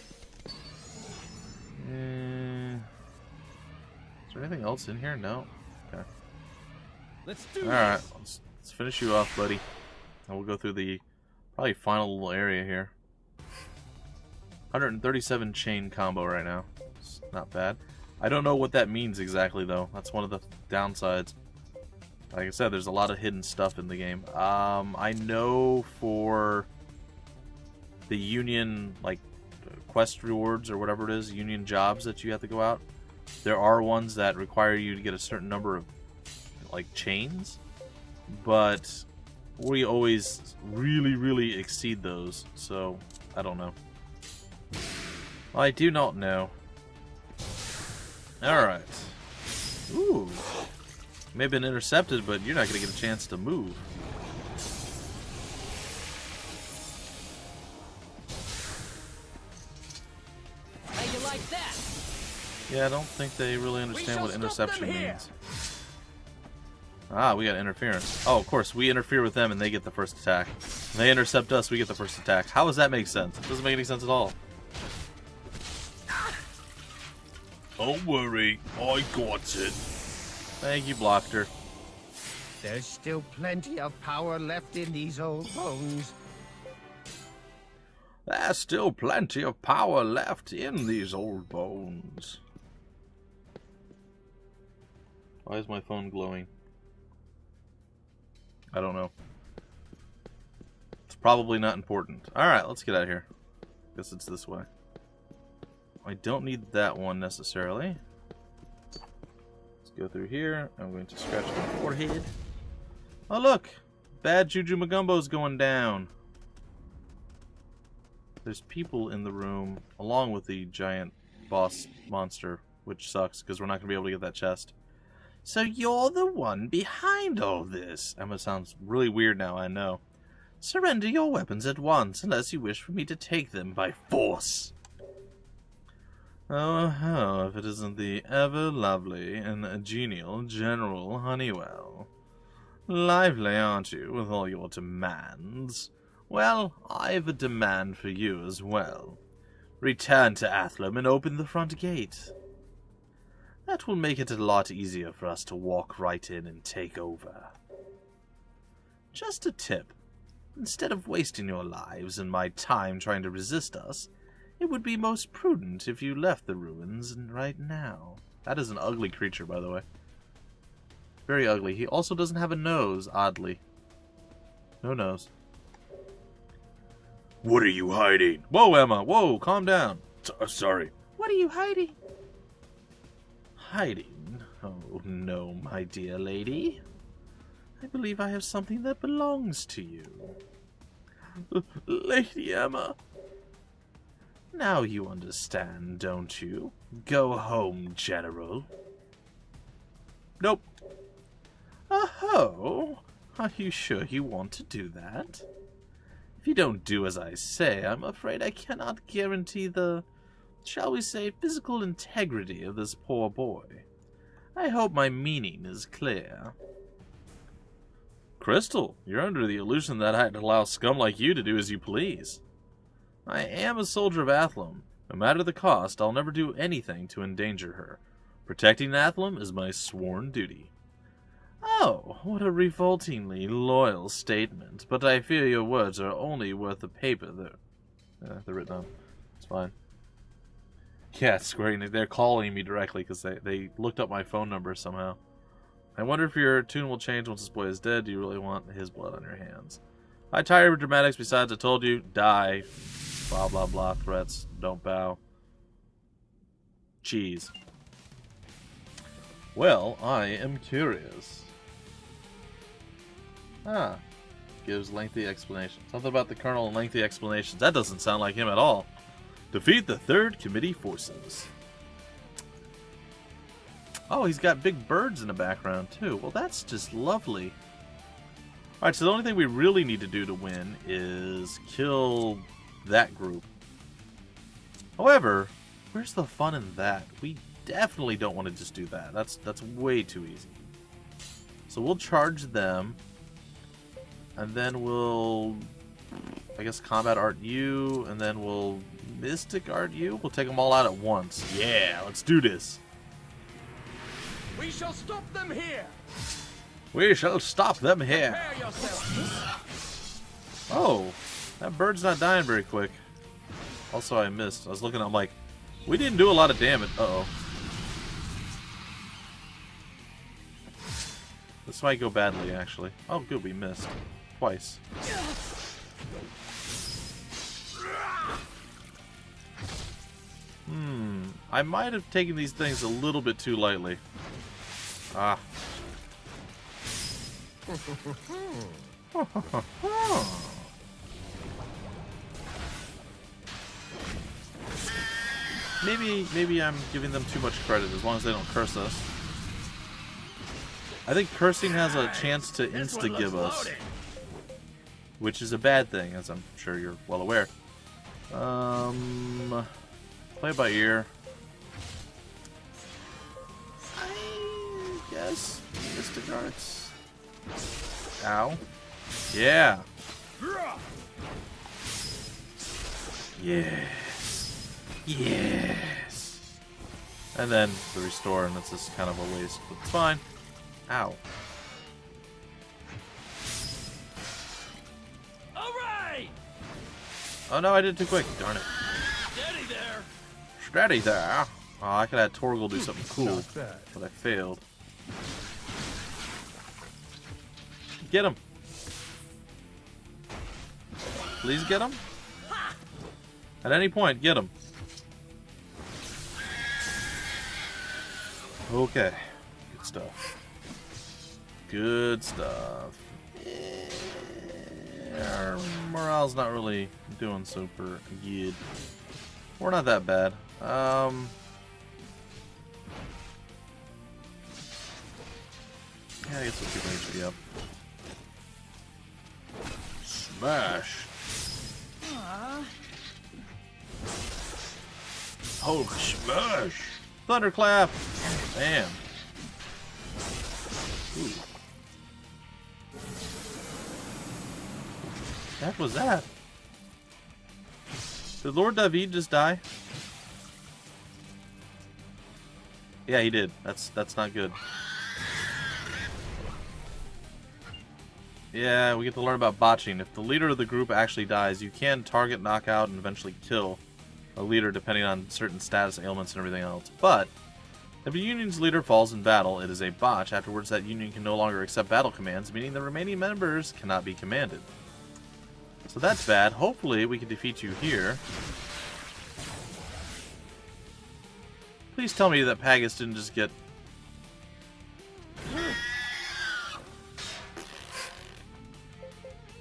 Is there anything else in here? No? Okay. Let's do Alright, this! let's finish you off, buddy. And we'll go through the probably final little area here. 137 chain combo right now. It's not bad. I don't know what that means exactly, though. That's one of the downsides. Like I said, there's a lot of hidden stuff in the game. I know for the union, like, quest rewards or whatever it is, union jobs that you have to go out, there are ones that require you to get a certain number of, like, chains. But we always really, really exceed those. So, I don't know. I do not know. Alright. Ooh. May have been intercepted, but you're not going to get a chance to move. How you like that? Yeah, I don't think they really understand what interception means. Ah, we got interference. Oh, of course, we interfere with them and they get the first attack. When they intercept us, we get the first attack. How does that make sense? It doesn't make any sense at all. Don't worry, I got it. Thank you, blocked her. There's still plenty of power left in these old bones. There's still plenty of power left in these old bones. Why is my phone glowing? I don't know. It's probably not important. Alright, let's get out of here. Guess it's this way. I don't need that one necessarily. Let's go through here. I'm going to scratch my forehead. Oh look! Bad Juju Magumbo's going down. There's people in the room, along with the giant boss monster, which sucks, because we're not going to be able to get that chest. So you're the one behind all this. Emma sounds really weird now, I know. Surrender your weapons at once, unless you wish for me to take them by force. Oh, if it isn't the ever-lovely and genial General Honeywell. Lively, aren't you, with all your demands? Well, I've a demand for you as well. Return to Athlum and open the front gate. That will make it a lot easier for us to walk right in and take over. Just a tip. Instead of wasting your lives and my time trying to resist us, it would be most prudent if you left the ruins right now. That is an ugly creature, by the way. Very ugly. He also doesn't have a nose, oddly. No nose. What are you hiding? Whoa, Emma. Whoa, calm down. Sorry. What are you hiding? Hiding? Oh, no, my dear lady. I believe I have something that belongs to you. Lady Emma. Now you understand, don't you? Go home, General. Nope. Oh, are you sure you want to do that? If you don't do as I say, I'm afraid I cannot guarantee the, shall we say, physical integrity of this poor boy. I hope my meaning is clear. Crystal, you're under the illusion that I'd allow scum like you to do as you please. I am a soldier of Athlum. No matter the cost, I'll never do anything to endanger her. Protecting Athlum is my sworn duty. Oh, what a revoltingly loyal statement, but I fear your words are only worth the paper they're written on. It's fine. Yeah, Square Enix, they're calling me directly because they looked up my phone number somehow. I wonder if your tune will change once this boy is dead. Do you really want his blood on your hands? I tire of dramatics. Besides, I told you, die. Blah, blah, blah. Threats. Don't bow. Cheese. Well, I am curious. Ah. Gives lengthy explanations. Something about the Colonel and lengthy explanations. That doesn't sound like him at all. Defeat the 3rd Committee forces. Oh, he's got big birds in the background, too. Well, that's just lovely. Alright, so the only thing we really need to do to win is kill that group. However, where's the fun in that? We definitely don't want to just do that. That's way too easy. So we'll charge them. And then we'll, I guess, combat art you. And then we'll mystic art you. We'll take them all out at once. Yeah, let's do this. We shall stop them here. We shall stop them here. Prepare yourself. Oh, that bird's not dying very quick. Also, I missed. I was looking, I'm like, we didn't do a lot of damage. Uh-oh. This might go badly, actually. Oh, good, we missed. Twice. I might have taken these things a little bit too lightly. Ah. Maybe I'm giving them too much credit, as long as they don't curse us. I think cursing has a chance to insta-give us, which is a bad thing, as I'm sure you're well aware. Play by ear. I guess Mystic Arts. Ow. Yeah. Yes. Yes. And then the restore, and it's just kind of a waste, but it's fine. Ow. Alright! Oh no, I did it too quick. Darn it. Steady there! Steady there. Oh, I could have Torgal do something cool, Not bad. but I failed. Get him. Please get him. At any point, get him. Okay. Good stuff. Good stuff. Our morale's not really doing super good. We're not that bad. Yeah, I guess we'll keep HP up. Smash! Oh, smash! Thunderclap! Damn. Ooh. The heck was that? Did Lord David just die? Yeah, he did. That's not good. Yeah, we get to learn about botching. If the leader of the group actually dies, you can target, knock out, and eventually kill a leader depending on certain status ailments and everything else. But if a union's leader falls in battle, it is a botch. Afterwards, that union can no longer accept battle commands, meaning the remaining members cannot be commanded. So that's bad. Hopefully, we can defeat you here. Please tell me that Pagus didn't just get...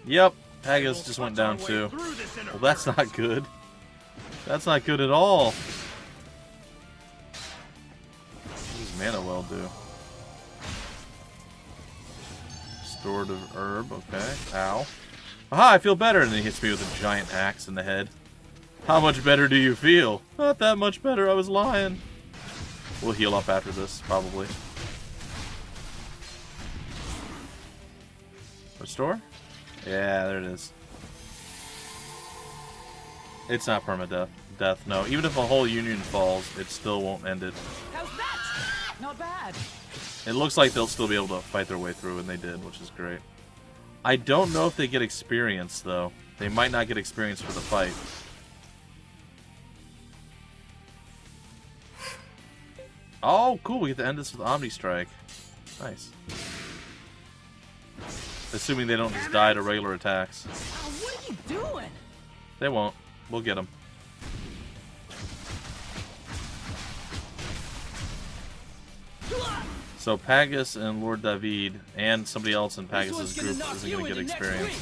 Yep, Pagus just went down too. Well, that's not good. That's not good at all. What does Mana Well do? Restorative Herb, okay. Ow. Aha, I feel better! And then he hits me with a giant axe in the head. How much better do you feel? Not that much better, I was lying. We'll heal up after this, probably. Restore? Yeah, there it is. It's not permadeath. Death, no. Even if a whole union falls, it still won't end it. How's that? Not bad. It looks like they'll still be able to fight their way through, and they did, which is great. I don't know if they get experience, though. They might not get experience for the fight. Oh, cool. We get to end this with Omni Strike. Nice. Assuming they don't just die to regular attacks. Oh, what are you doing? They won't. We'll get them. So Pagus and Lord David and somebody else in Pagus' group isn't going to get experience.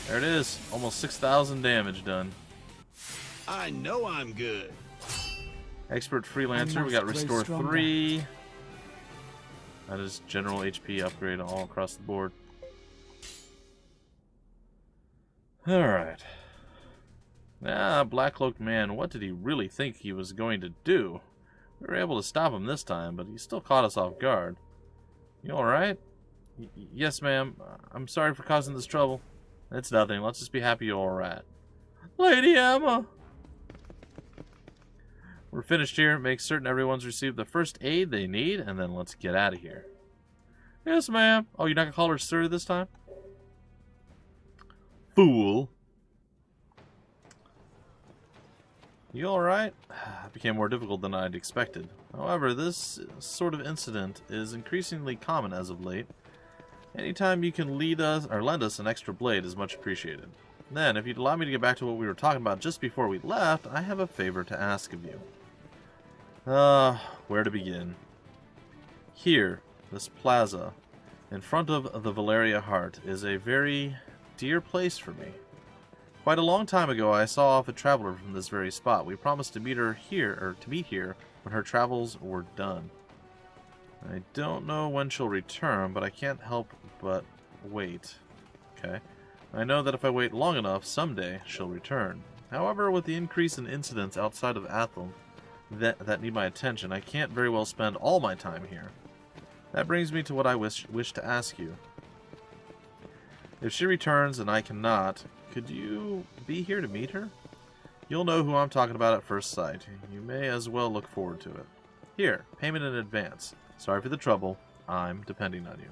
There it is. Almost 6,000 damage done. I know I'm good. Expert Freelancer. We got Restore 3. That is general HP upgrade all across the board. Alright. Ah, Black-Cloaked Man. What did he really think he was going to do? We were able to stop him this time, but he still caught us off guard. You alright? Yes, ma'am. I'm sorry for causing this trouble. It's nothing. Let's just be happy you're alright. Lady Emma! We're finished here. Make certain everyone's received the first aid they need, and then let's get out of here. Yes, ma'am. Oh, you're not gonna call her sir this time? Fool. You alright? It became more difficult than I'd expected. However, this sort of incident is increasingly common as of late. Anytime you can lead us or lend us an extra blade is much appreciated. Then, if you'd allow me to get back to what we were talking about just before we left, I have a favor to ask of you. Where to begin? Here, this plaza, in front of the Valeria Heart, is a very dear place for me. Quite a long time ago, I saw off a traveler from this very spot. We promised to meet her here, or to meet here, when her travels were done. I don't know when she'll return, but I can't help but wait. Okay. I know that if I wait long enough, someday she'll return. However, with the increase in incidents outside of Athel that need my attention, I can't very well spend all my time here. That brings me to what I wish to ask you. If she returns and I cannot, could you be here to meet her? You'll know who I'm talking about at first sight. You may as well look forward to it. Here, payment in advance. Sorry for the trouble. I'm depending on you.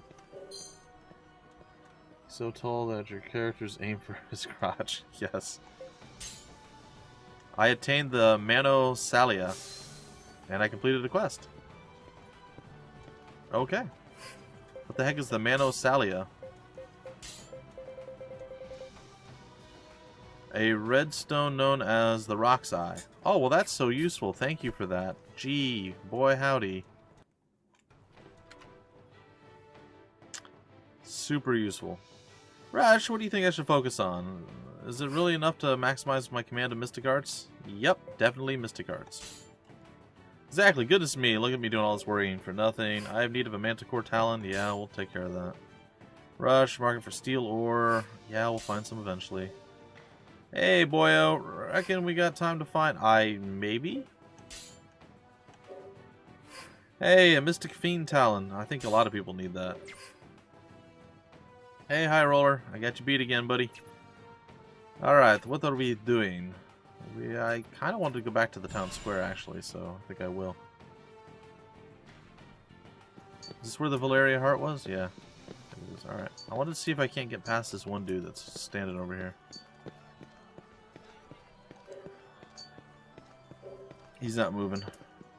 So tall that your characters aim for his crotch. Yes. I attained the Mano Salia, and I completed a quest. Okay. What the heck is the Mano Salia? A redstone known as the Rock's Eye. Oh, well that's so useful. Thank you for that. Gee, boy howdy. Super useful. Rash, what do you think I should focus on? Is it really enough to maximize my command of Mystic Arts? Yep, definitely Mystic Arts. Exactly, goodness me, look at me doing all this worrying for nothing. I have need of a Manticore Talon. Yeah, we'll take care of that. Rush, market for steel ore. Yeah, we'll find some eventually. Hey, boyo, reckon we got time to find... maybe? Hey, a Mystic Fiend Talon. I think a lot of people need that. Hey, High Roller. I got you beat again, buddy. Alright, what are we doing? I kind of wanted to go back to the town square, actually, so I think I will. Is this where the Valeria Heart was? Yeah. It is. Alright. I wanted to see if I can't get past this one dude that's standing over here. He's not moving.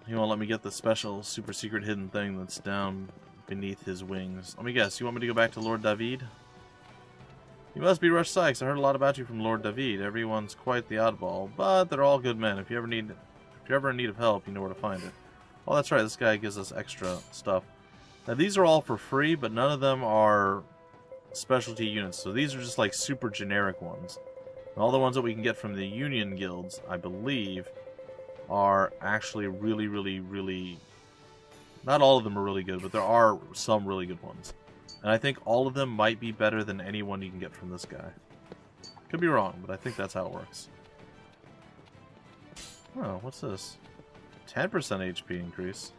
He won't let me get the special, super secret hidden thing that's down beneath his wings. Let me guess, you want me to go back to Lord David? You must be Rush Sykes. I heard a lot about you from Lord David. Everyone's quite the oddball, but they're all good men. If you're ever in need of help, you know where to find it. Oh, that's right. This guy gives us extra stuff. Now, these are all for free, but none of them are specialty units. So these are just like super generic ones. And all the ones that we can get from the Union guilds, I believe, are actually really, really, really... Not all of them are really good, but there are some really good ones. And I think all of them might be better than any one you can get from this guy. Could be wrong, but I think that's how it works. Oh, what's this? 10% HP increase.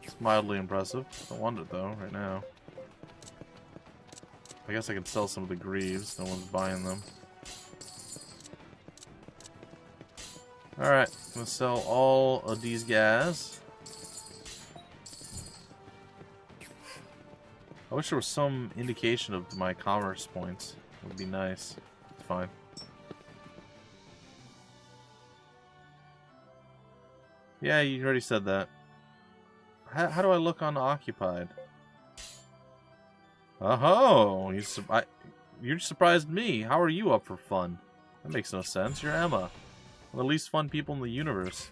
It's mildly impressive. Don't want it though, right now. I guess I could sell some of the greaves. No one's buying them. Alright, I'm gonna sell all of these guys. I wish there was some indication of my commerce points. It would be nice. It's fine. Yeah, you already said that. How do I look on occupied? Oh, you surprised me. How are you up for fun? That makes no sense. You're Emma. One of the least fun people in the universe.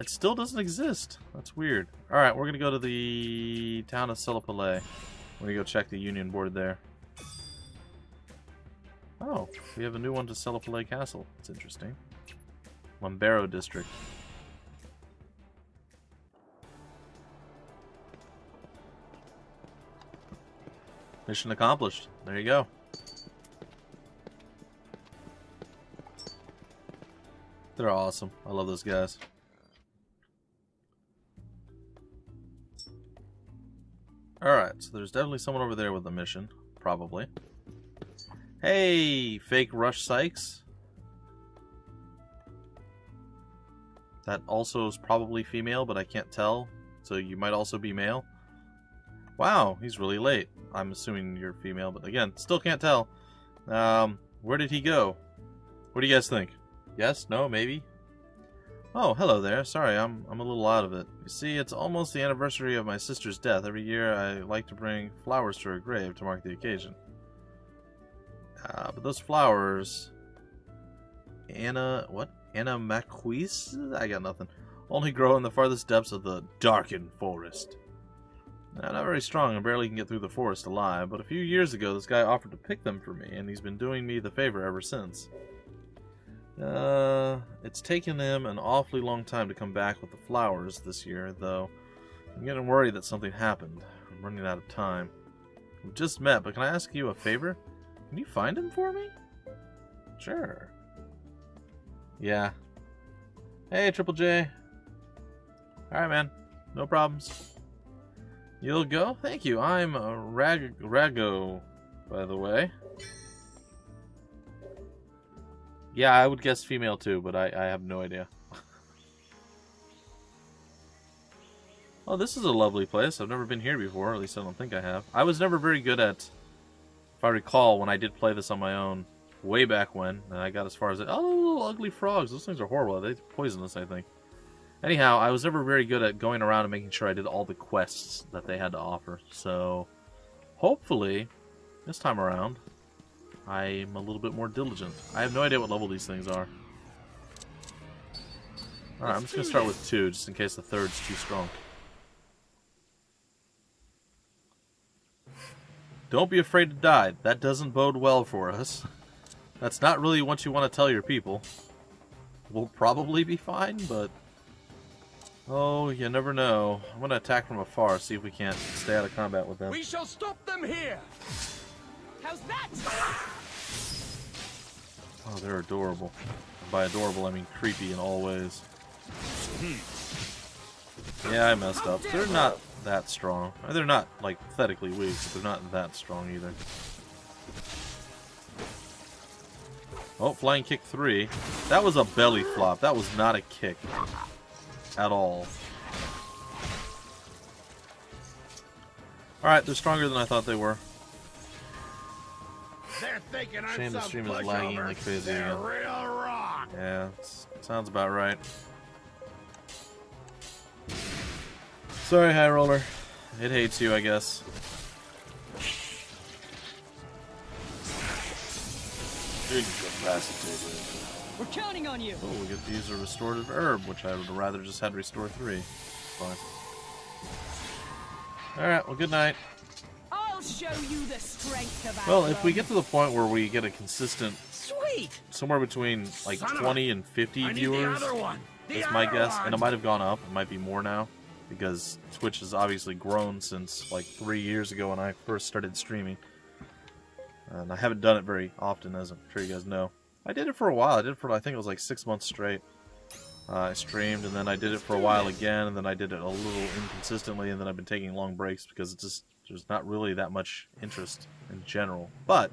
It still doesn't exist. That's weird. Alright, we're going to go to the town of Celipale. We're going to go check the Union board there. Oh, we have a new one to Celipale Castle. That's interesting. Lombero District. Mission accomplished. There you go. They're awesome. I love those guys. Alright, so there's definitely someone over there with a mission. Probably. Hey, fake Rush Sykes. That also is probably female, but I can't tell. So you might also be male. Wow, he's really late. I'm assuming you're female, but again, still can't tell. Where did he go? What do you guys think? Yes? No? Maybe? Oh, hello there. Sorry, I'm a little out of it. You see, it's almost the anniversary of my sister's death. Every year I like to bring flowers to her grave to mark the occasion. But those flowers... Anna Maquis? I got nothing. Only grow in the farthest depths of the darkened forest. Now, not very strong and barely can get through the forest alive, but a few years ago this guy offered to pick them for me, and he's been doing me the favor ever since. It's taken him an awfully long time to come back with the flowers this year, though. I'm getting worried that something happened. I'm running out of time. We've just met, but can I ask you a favor? Can you find him for me? Sure. Yeah. Hey, Triple J. Alright, man. No problems. You'll go? Thank you. I'm Rago, by the way. Yeah, I would guess female too, but I have no idea. Oh, this is a lovely place. I've never been here before, at least I don't think I have. I was never very good at, if I recall, when I did play this on my own, way back when, and I got as far as it. Oh, little ugly frogs. Those things are horrible. They're poisonous, I think. Anyhow, I was never very good at going around and making sure I did all the quests that they had to offer. So, hopefully, this time around, I'm a little bit more diligent. I have no idea what level these things are. Alright, I'm just going to start with 2, just in case the 3rd's too strong. Don't be afraid to die. That doesn't bode well for us. That's not really what you want to tell your people. We'll probably be fine, but... oh, you never know. I'm going to attack from afar, see if we can't stay out of combat with them. We shall stop them here. How's that? Oh, they're adorable. And by adorable, I mean creepy in all ways. Yeah, I messed up. They're not that strong. They're not, like, pathetically weak, but they're not that strong either. Oh, flying kick 3. That was a belly flop. That was not a kick. At all. Alright, they're stronger than I thought they were. They're thinking I'm Shame the some stream is lagging pushover. like crazy They're again. real rock. Yeah, sounds about right. Sorry, High Roller. It hates you, I guess. Incapacitated. We're counting on you. Oh, we get to use a restorative herb, which I would rather just had restore 3. Fine. Alright, well, good night. I'll show you the strength of Well, our if we love. get to the point where we get a consistent, Sweet. somewhere between like Son of a- 20 and 50 I need viewers, the other one. is my guess, and it might have gone up. It might be more now, because Twitch has obviously grown since like 3 years ago when I first started streaming. And I haven't done it very often, as I'm sure you guys know. I did it for a while. I did it for, I think it was like 6 months straight. I streamed, and then I did it for a while again, and then I did it a little inconsistently, and then I've been taking long breaks because it's just, there's not really that much interest in general. But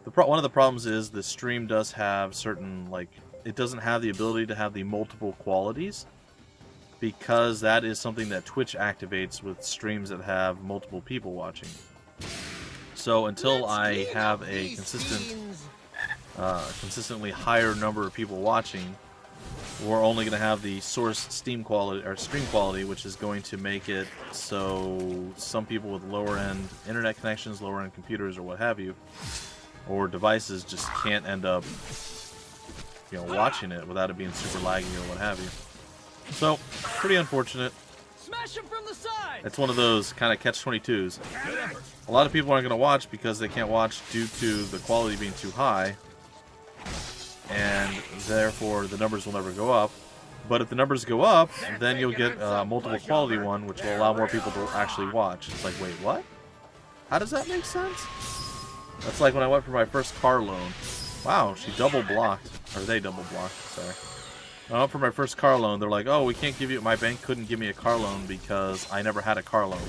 one of the problems is the stream does have certain, like, it doesn't have the ability to have the multiple qualities, because that is something that Twitch activates with streams that have multiple people watching. So until I have a consistently higher number of people watching, we're only going to have the source Steam quality or stream quality, which is going to make it so some people with lower end internet connections, lower end computers, or what have you, or devices just can't end up, you know, watching it without it being super laggy or what have you. So, pretty unfortunate. Smash him from the side! It's one of those kind of catch-22s. A lot of people aren't going to watch because they can't watch due to the quality being too high, and therefore the numbers will never go up. But if the numbers go up, then you'll get a multiple quality one, which will allow more people to actually watch. It's like, wait, what? How does that make sense? That's like when I went for my first car loan. Wow, she double blocked. Or they double blocked, sorry. I went for my first car loan. They're like, oh, we can't give you, my bank couldn't give me a car loan because I never had a car loan.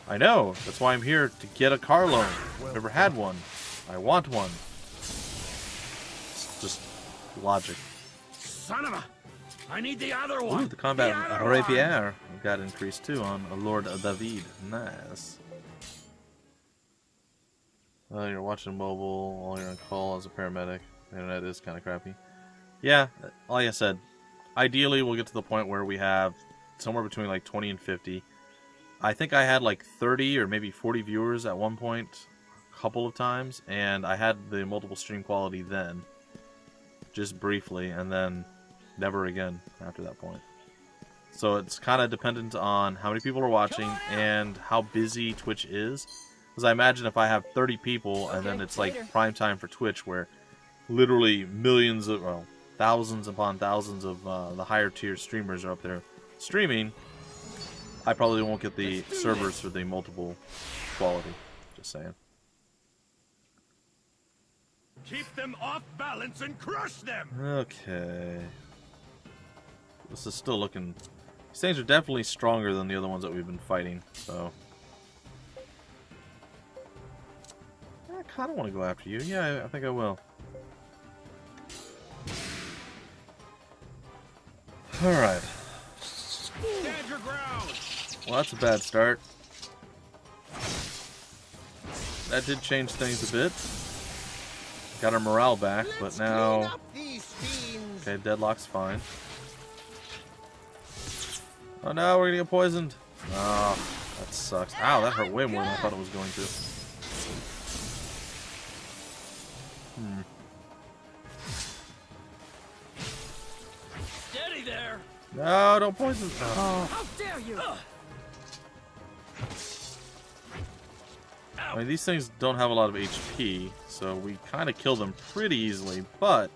I know, that's why I'm here, to get a car loan. I've never had one. I want one. It's just logic. Son of a... I need the other one. Ooh, the combat The other one. rapier got increased too on Lord David. Nice. You're watching mobile while you're on call as a paramedic. The internet is kind of crappy. Yeah, like I said, ideally we'll get to the point where we have somewhere between like 20 and 50. I think I had like 30 or maybe 40 viewers at one point, a couple of times, and I had the multiple stream quality then, just briefly, and then never again after that point. So it's kind of dependent on how many people are watching and how busy Twitch is. Because I imagine if I have 30 people and then it's like prime time for Twitch where literally millions of, well, thousands upon thousands of the higher tier streamers are up there streaming, I probably won't get the servers for the multiple quality. Just saying. Keep them off balance and crush them. Okay. This is still looking... These things are definitely stronger than the other ones that we've been fighting, so... I kind of want to go after you. Yeah, I think I will. Alright. Stand your ground. Well, that's a bad start. That did change things a bit. Got our morale back, but now... Okay, deadlock's fine. Oh no, we're gonna get poisoned. Oh, that sucks. Ow, that hurt way more than I thought it was going to. Steady there! No, don't poison. Oh. How dare you! I mean, these things don't have a lot of HP, so we kind of kill them pretty easily, but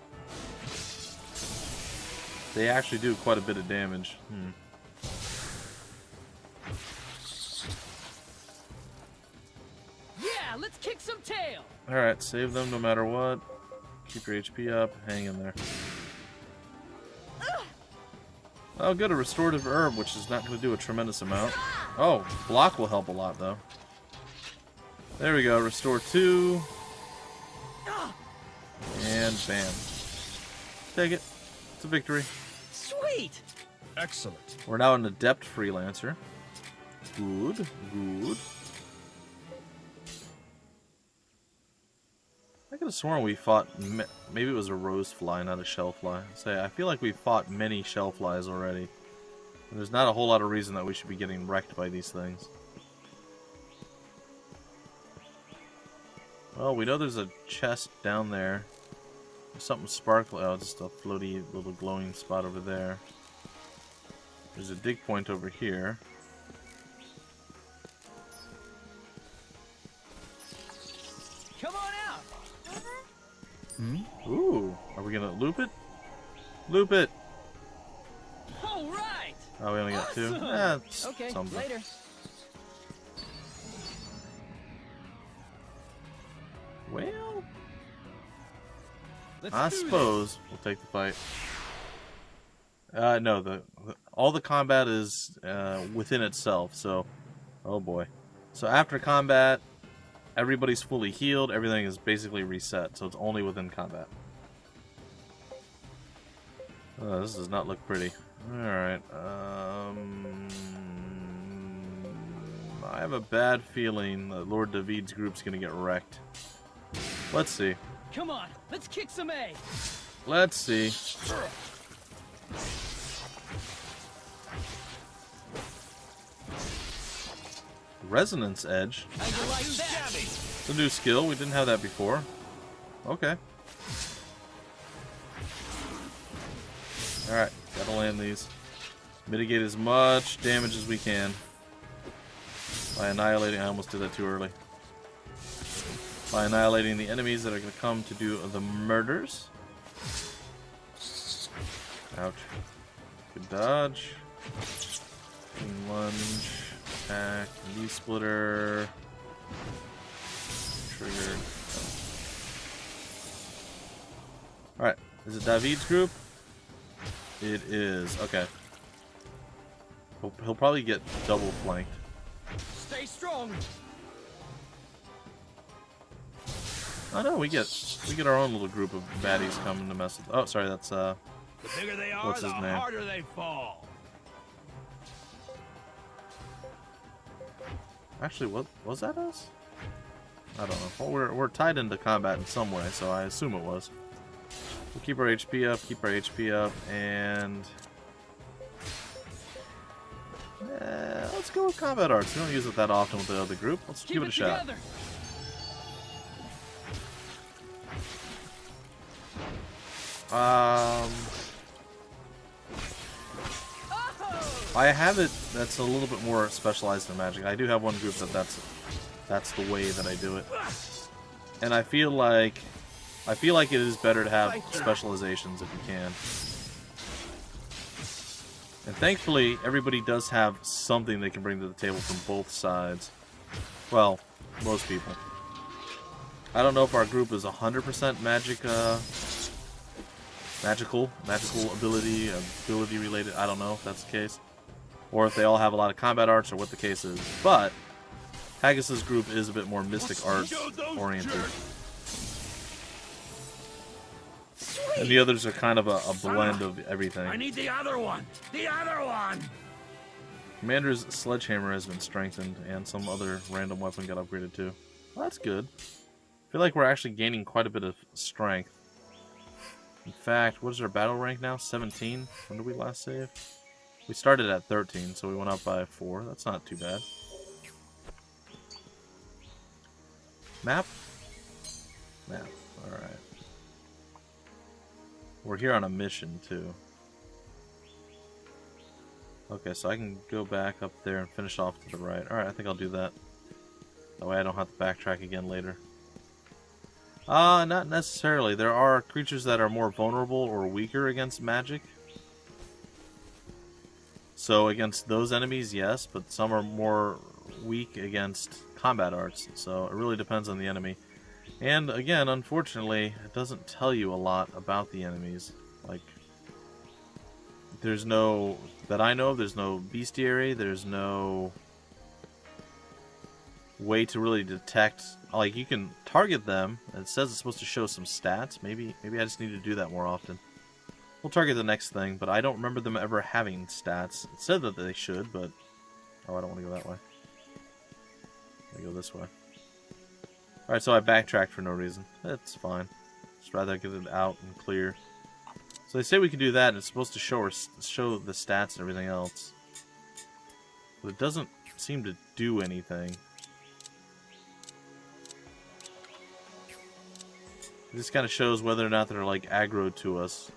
they actually do quite a bit of damage. Yeah, let's kick some tail! Alright, save them no matter what. Keep your HP up, hang in there. Oh good, a restorative herb, which is not going to do a tremendous amount. Oh, block will help a lot though. There we go, restore 2. And bam. Take it. It's a victory. Sweet! Excellent. We're now an adept freelancer. Good, good. I could have sworn we fought, maybe it was a rose fly, not a shell fly. I feel like we fought many shell flies already. And there's not a whole lot of reason that we should be getting wrecked by these things. Well, we know there's a chest down there. There's something sparkling. Oh, just a floaty little glowing spot over there. There's a dig point over here. Come on out! Ooh, are we gonna loop it? Loop it! All right! Oh, we only got 2. Eh, it's Okay, something. later. Well, Let's I do suppose we'll take the fight. No, all the combat is within itself, so... Oh boy. So after combat, everybody's fully healed, everything is basically reset, so it's only within combat. This does not look pretty. Alright, I have a bad feeling that Lord David's group's gonna get wrecked. Let's see. Come on, let's kick some A. Let's see. Resonance Edge. How'd you like that? It's a new skill. We didn't have that before. Okay. Alright, gotta land these. Mitigate as much damage as we can. By annihilating... I almost did that too early. By annihilating the enemies that are going to come to do the murders. Ouch. Good dodge. Clean lunge. Attack. Knee splitter. Trigger. Oh. Alright. Is it David's group? It is. Okay. He'll probably get double flanked. Stay strong. Oh no, we get our own little group of baddies coming to mess with. Oh, sorry, that's The bigger they are, What's the his name? harder they fall. actually, what was that us? I don't know. Well, we're tied into combat in some way, so I assume it was. We'll keep our HP up, and let's go with combat arts. We don't use it that often with the other group. Let's Keep give it a shot. together. I have it that's a little bit more specialized in magic. I do have one group that's the way that I do it. And I feel like it is better to have specializations if you can. And thankfully, everybody does have something they can bring to the table from both sides. Well, most people. I don't know if our group is 100% magical ability related. I don't know if that's the case. Or if they all have a lot of combat arts or what the case is. But Haggis's group is a bit more mystic arts oriented. And the others are kind of a blend of everything. I need the other one. The other one. Commander's sledgehammer has been strengthened, and some other random weapon got upgraded too. Well, that's good. I feel like we're actually gaining quite a bit of strength. In fact, what is our battle rank now? 17? When did we last save? We started at 13, so we went up by 4. That's not too bad. Map? Map. Alright. We're here on a mission, too. Okay, so I can go back up there and finish off to the right. Alright, I think I'll do that. That way I don't have to backtrack again later. Not necessarily. There are creatures that are more vulnerable or weaker against magic. So against those enemies, yes, but some are more weak against combat arts. So it really depends on the enemy. And again, unfortunately, it doesn't tell you a lot about the enemies. Like, there's no, that I know of, there's no bestiary, there's no way to really detect. Like, you can target them, and it says it's supposed to show some stats. Maybe I just need to do that more often. We'll target the next thing, but I don't remember them ever having stats. It said that they should, but... Oh, I don't want to go that way. I go this way. Alright, so I backtracked for no reason. That's fine. Just rather get it out and clear. So they say we can do that, and it's supposed to show the stats and everything else. But it doesn't seem to do anything. It just kind of shows whether or not they're like aggro to us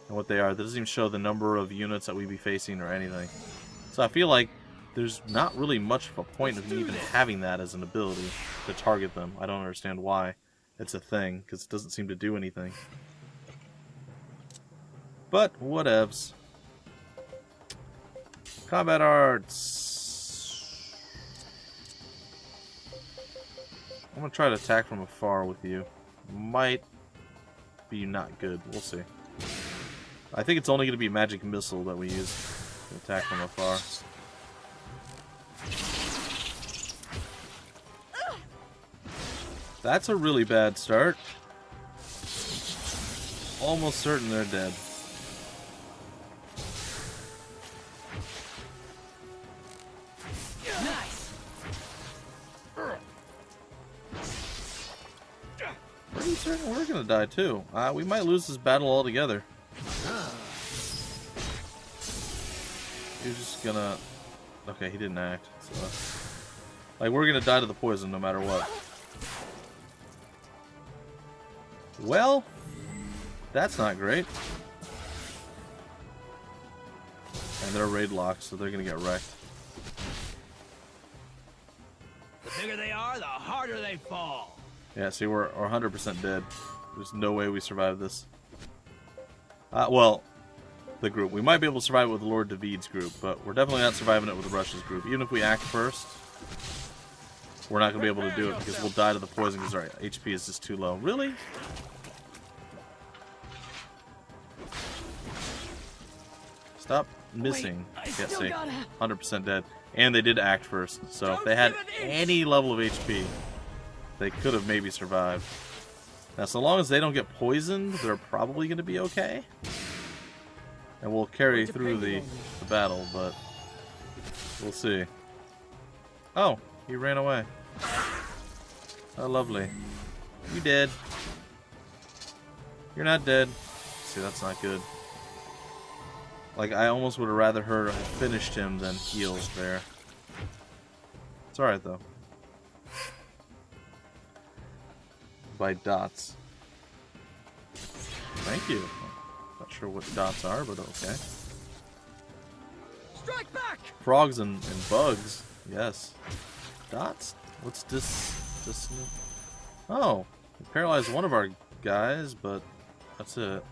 and what they are. That doesn't even show the number of units that we be facing or anything. So I feel like there's not really much of a point of even having that as an ability to target them. I don't understand why it's a thing, because it doesn't seem to do anything. But whatevs. Combat arts. I'm gonna try to attack from afar with you. Might be not good. We'll see. I think it's only going to be magic missile that we use to attack from afar. That's a really bad start. Almost certain they're dead. Nice. Pretty certain we're gonna die too. We might lose this battle altogether. You're just gonna... Okay, he didn't act. So... Like, we're gonna die to the poison no matter what. Well, that's not great. And they're raid locked, so they're gonna get wrecked. The bigger they are, the harder they fall. Yeah, see, we're 100% dead. There's no way we survive this. Well, the group. We might be able to survive it with Lord David's group, but we're definitely not surviving it with Rush's group. Even if we act first, we're not going to be able to do it because we'll die to the poison because our HP is just too low. Really? Stop missing. Yeah, see. 100% dead. And they did act first, so if they had any level of HP, they could have maybe survived. Now, so long as they don't get poisoned, they're probably going to be okay. And we'll carry through the battle, but we'll see. Oh, he ran away. Oh, lovely. You dead. You're not dead. See, that's not good. Like, I almost would have rather her have finished him than heal there. It's alright, though. By dots. Thank you. Not sure what dots are, but okay. Strike back! Frogs and bugs. Yes. Dots? What's this? Oh. We paralyzed one of our guys, but that's it.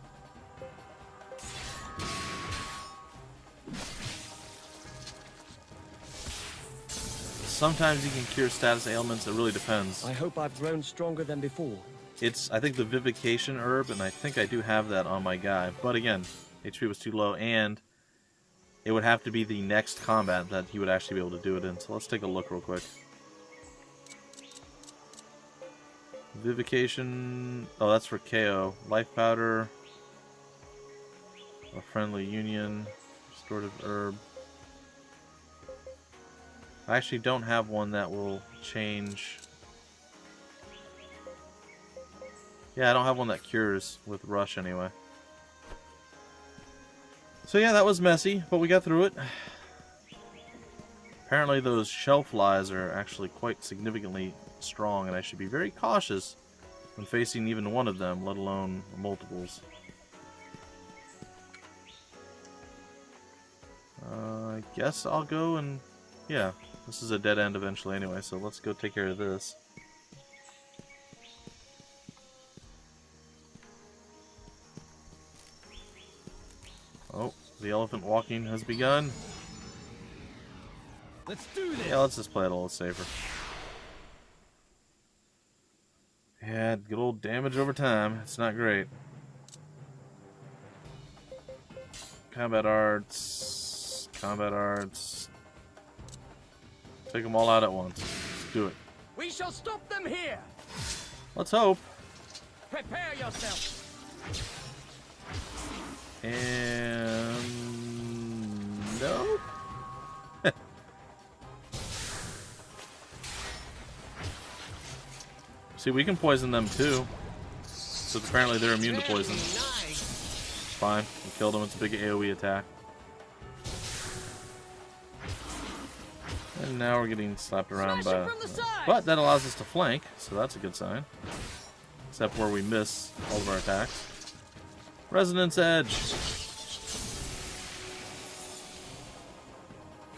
Sometimes you can cure status ailments. It really depends. I hope I've grown stronger than before. It's, I think, the Vivification herb, and I think I do have that on my guy. But again, HP was too low, and it would have to be the next combat that he would actually be able to do it in. So let's take a look real quick. Vivification... Oh, that's for KO. Life Powder. A Friendly Union. Restorative Herb. I actually don't have one that will change... Yeah, I don't have one that cures with Rush anyway. So yeah, that was messy, but we got through it. Apparently those shell flies are actually quite significantly strong, and I should be very cautious when facing even one of them, let alone multiples. I guess I'll go and... Yeah, this is a dead end eventually anyway, so let's go take care of this. Oh, the elephant walking has begun. Let's do this! Yeah, let's just play it a little safer. Yeah, good old damage over time. It's not great. Combat arts. Combat arts. Take them all out at once. Let's do it. We shall stop them here! Let's hope. Prepare yourself! And... no? See, we can poison them too. So apparently they're immune to poison. Fine. We killed them. It's a big AoE attack. And now we're getting slapped around by... But that allows us to flank, so that's a good sign. Except where we miss all of our attacks. Resonance Edge!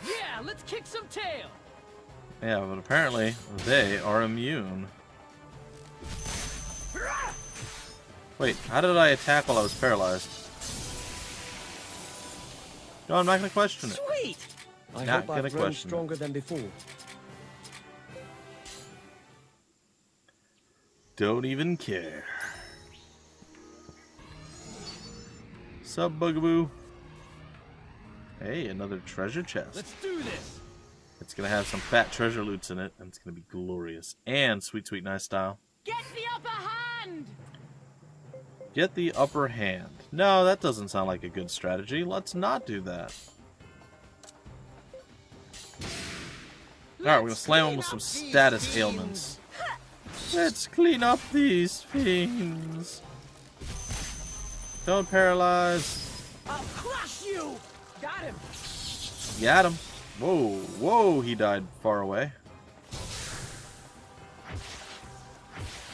Yeah, let's kick some tail! Yeah, but apparently they are immune. Wait, how did I attack while I was paralyzed? No, I'm not going to question it. Sweet! I Not hope gonna I've grown question it. stronger than before. Don't even care. Sup, Bugaboo? Hey, another treasure chest. Let's do this! It's gonna have some fat treasure loots in it, and it's gonna be glorious. And sweet, sweet, nice style. Get the upper hand! Get the upper hand. No, that doesn't sound like a good strategy. Let's not do that. Alright, we're gonna slam him with some status ailments. Let's clean up these fiends. Don't paralyze. I'll crush you! Got him! Got him. Whoa, whoa, he died far away.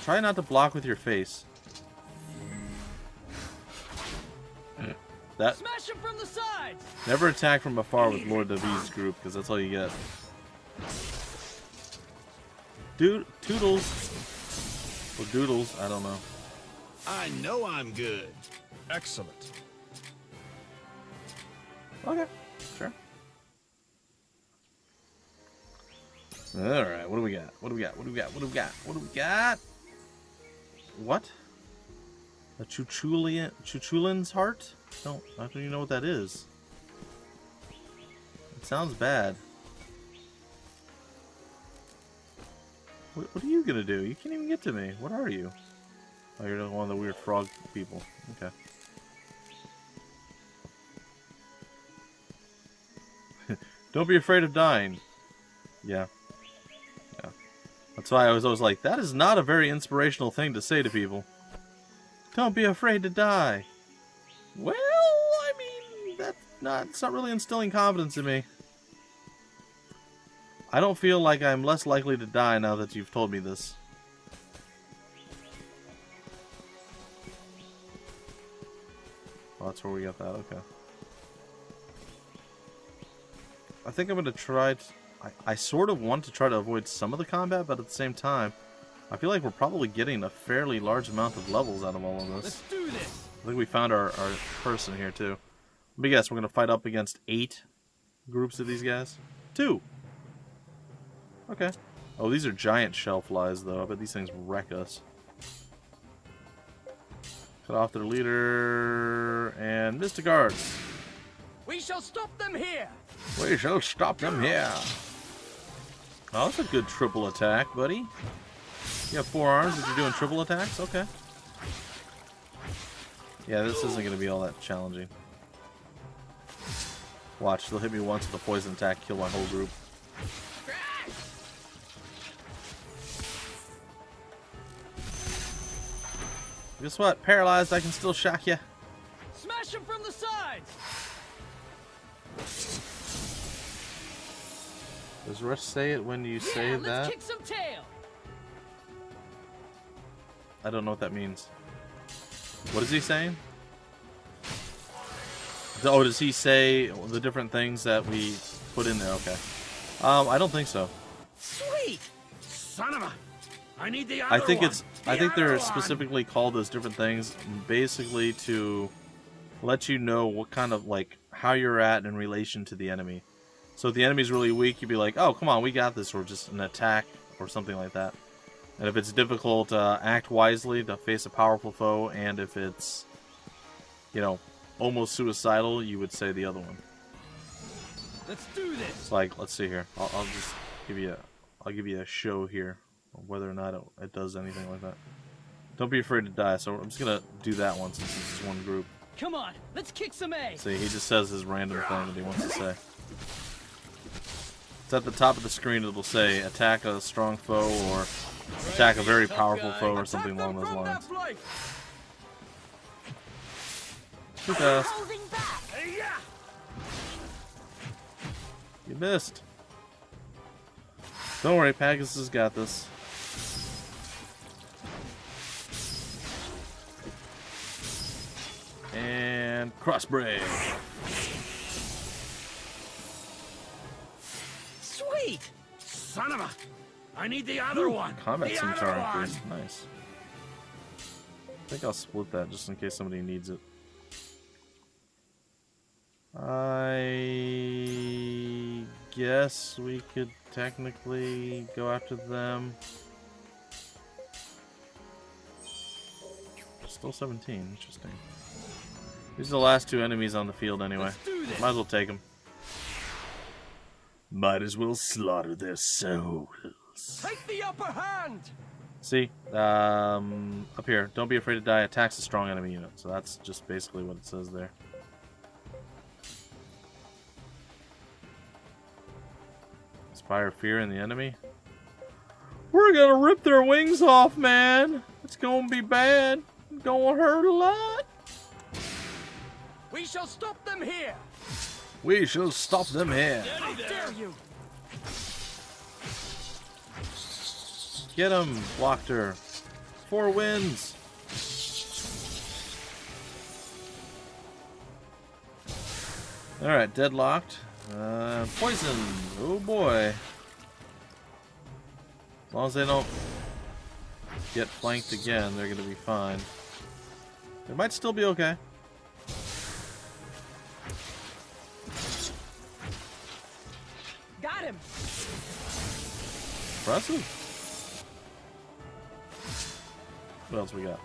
Try not to block with your face. That Smash him from the sides! never attack from afar with Lord Davi's group, because that's all you get. Dude, Toodles. Or Doodles, I don't know. I know I'm good. Excellent. Okay, sure. Alright, what do we got? What do we got? What do we got? What do we got? What do we got? What? A Chuchulin's heart? I don't even know what that is. It sounds bad. What are you gonna do? You can't even get to me. What are you? Oh, you're one of the weird frog people. Okay. Don't be afraid of dying. Yeah. Yeah. That's why I was always like, that is not a very inspirational thing to say to people. Don't be afraid to die. Well, I mean, it's not really instilling confidence in me. I don't feel like I'm less likely to die now that you've told me this. Oh, that's where we got that, okay. I think I'm going to try to... I sort of want to try to avoid some of the combat, but at the same time, I feel like we're probably getting a fairly large amount of levels out of all of this. Let's do this! I think we found our person here, too. Let me guess, we're going to fight up against 8 groups of these guys? 2! Okay. Oh, these are giant shell flies, though. I bet these things wreck us. Cut off their leader, and Mystic Arts. We shall stop them here! We shall stop them here. Oh, that's a good triple attack, buddy. You have 4 arms, but you're doing triple attacks? Okay. Yeah, this isn't going to be all that challenging. Watch, they'll hit me once with a poison attack, kill my whole group. Guess what? Paralyzed, I can still shock you. Smash him from the sides! Does Rush say it when you say Let's that? kick some tail! I don't know what that means. What is he saying? Oh, does he say the different things that we put in there? Okay. I don't think so. Sweet! Son of a... I need the other I think one. it's. I think they're specifically called as different things, basically to let you know what kind of how you're at in relation to the enemy. So if the enemy's really weak, you'd be like, "Oh, come on, we got this," or just an attack or something like that. And if it's difficult, act wisely to face a powerful foe. And if it's, almost suicidal, you would say the other one. Let's do this! It's like, let's see here. I'll just give you a show here. Whether or not it does anything like that. Don't be afraid to die. So I'm just gonna do that one since this is one group. Come on, let's kick some A! See, he just says his random thing that he wants to say. It's at the top of the screen. It'll say attack a strong foe or attack a very powerful foe or something along those lines. Too fast. Holding back! You missed. Don't worry, Pagus has got this. And crossbreak. Sweet! Son of a... I need the other one. Combat the scimitar other one. increase. Nice. I think I'll split that just in case somebody needs it. I guess we could technically go after them. Still 17. Interesting. These are the last 2 enemies on the field anyway. Let's do this! Might as well take them. Might as well slaughter their souls. Take the upper hand! See, up here, don't be afraid to die, attacks a strong enemy unit. So that's just basically what it says there. Inspire fear in the enemy. We're gonna rip their wings off, man. It's gonna be bad. It's gonna hurt a lot. We shall stop them here. We shall stop them here. How dare you? Get him, Wachter. 4 wins. Alright, deadlocked. Poison. Oh boy. As long as they don't get flanked again, they're gonna be fine. They might still be okay. Got him. Impressive. What else we got?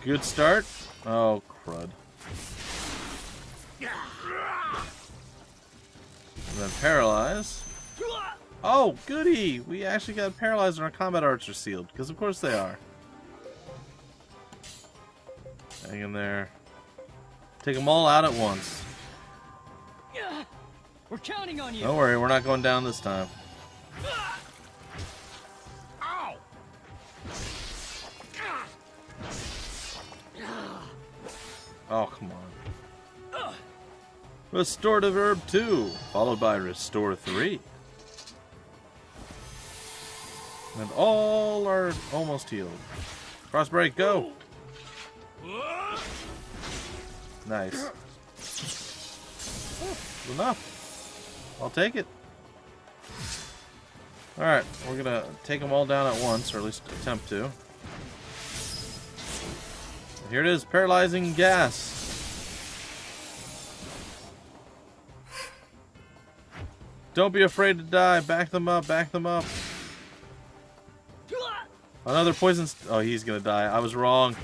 Good start. Oh, crud. And then paralyze. Oh, goody! We actually got paralyzed and our combat arts are sealed. Because of course they are. Hang in there. Take them all out at once. We're counting on you. Don't worry, we're not going down this time. Ow! Oh, come on. Restorative Herb 2, followed by Restore 3. And all are almost healed. Crossbreak, go! Nice. Enough. I'll take it. Alright, we're gonna take them all down at once, or at least attempt to. Here it is, paralyzing gas. Don't be afraid to die. Back them up, back them up. Another poison. Oh, he's gonna die. I was wrong.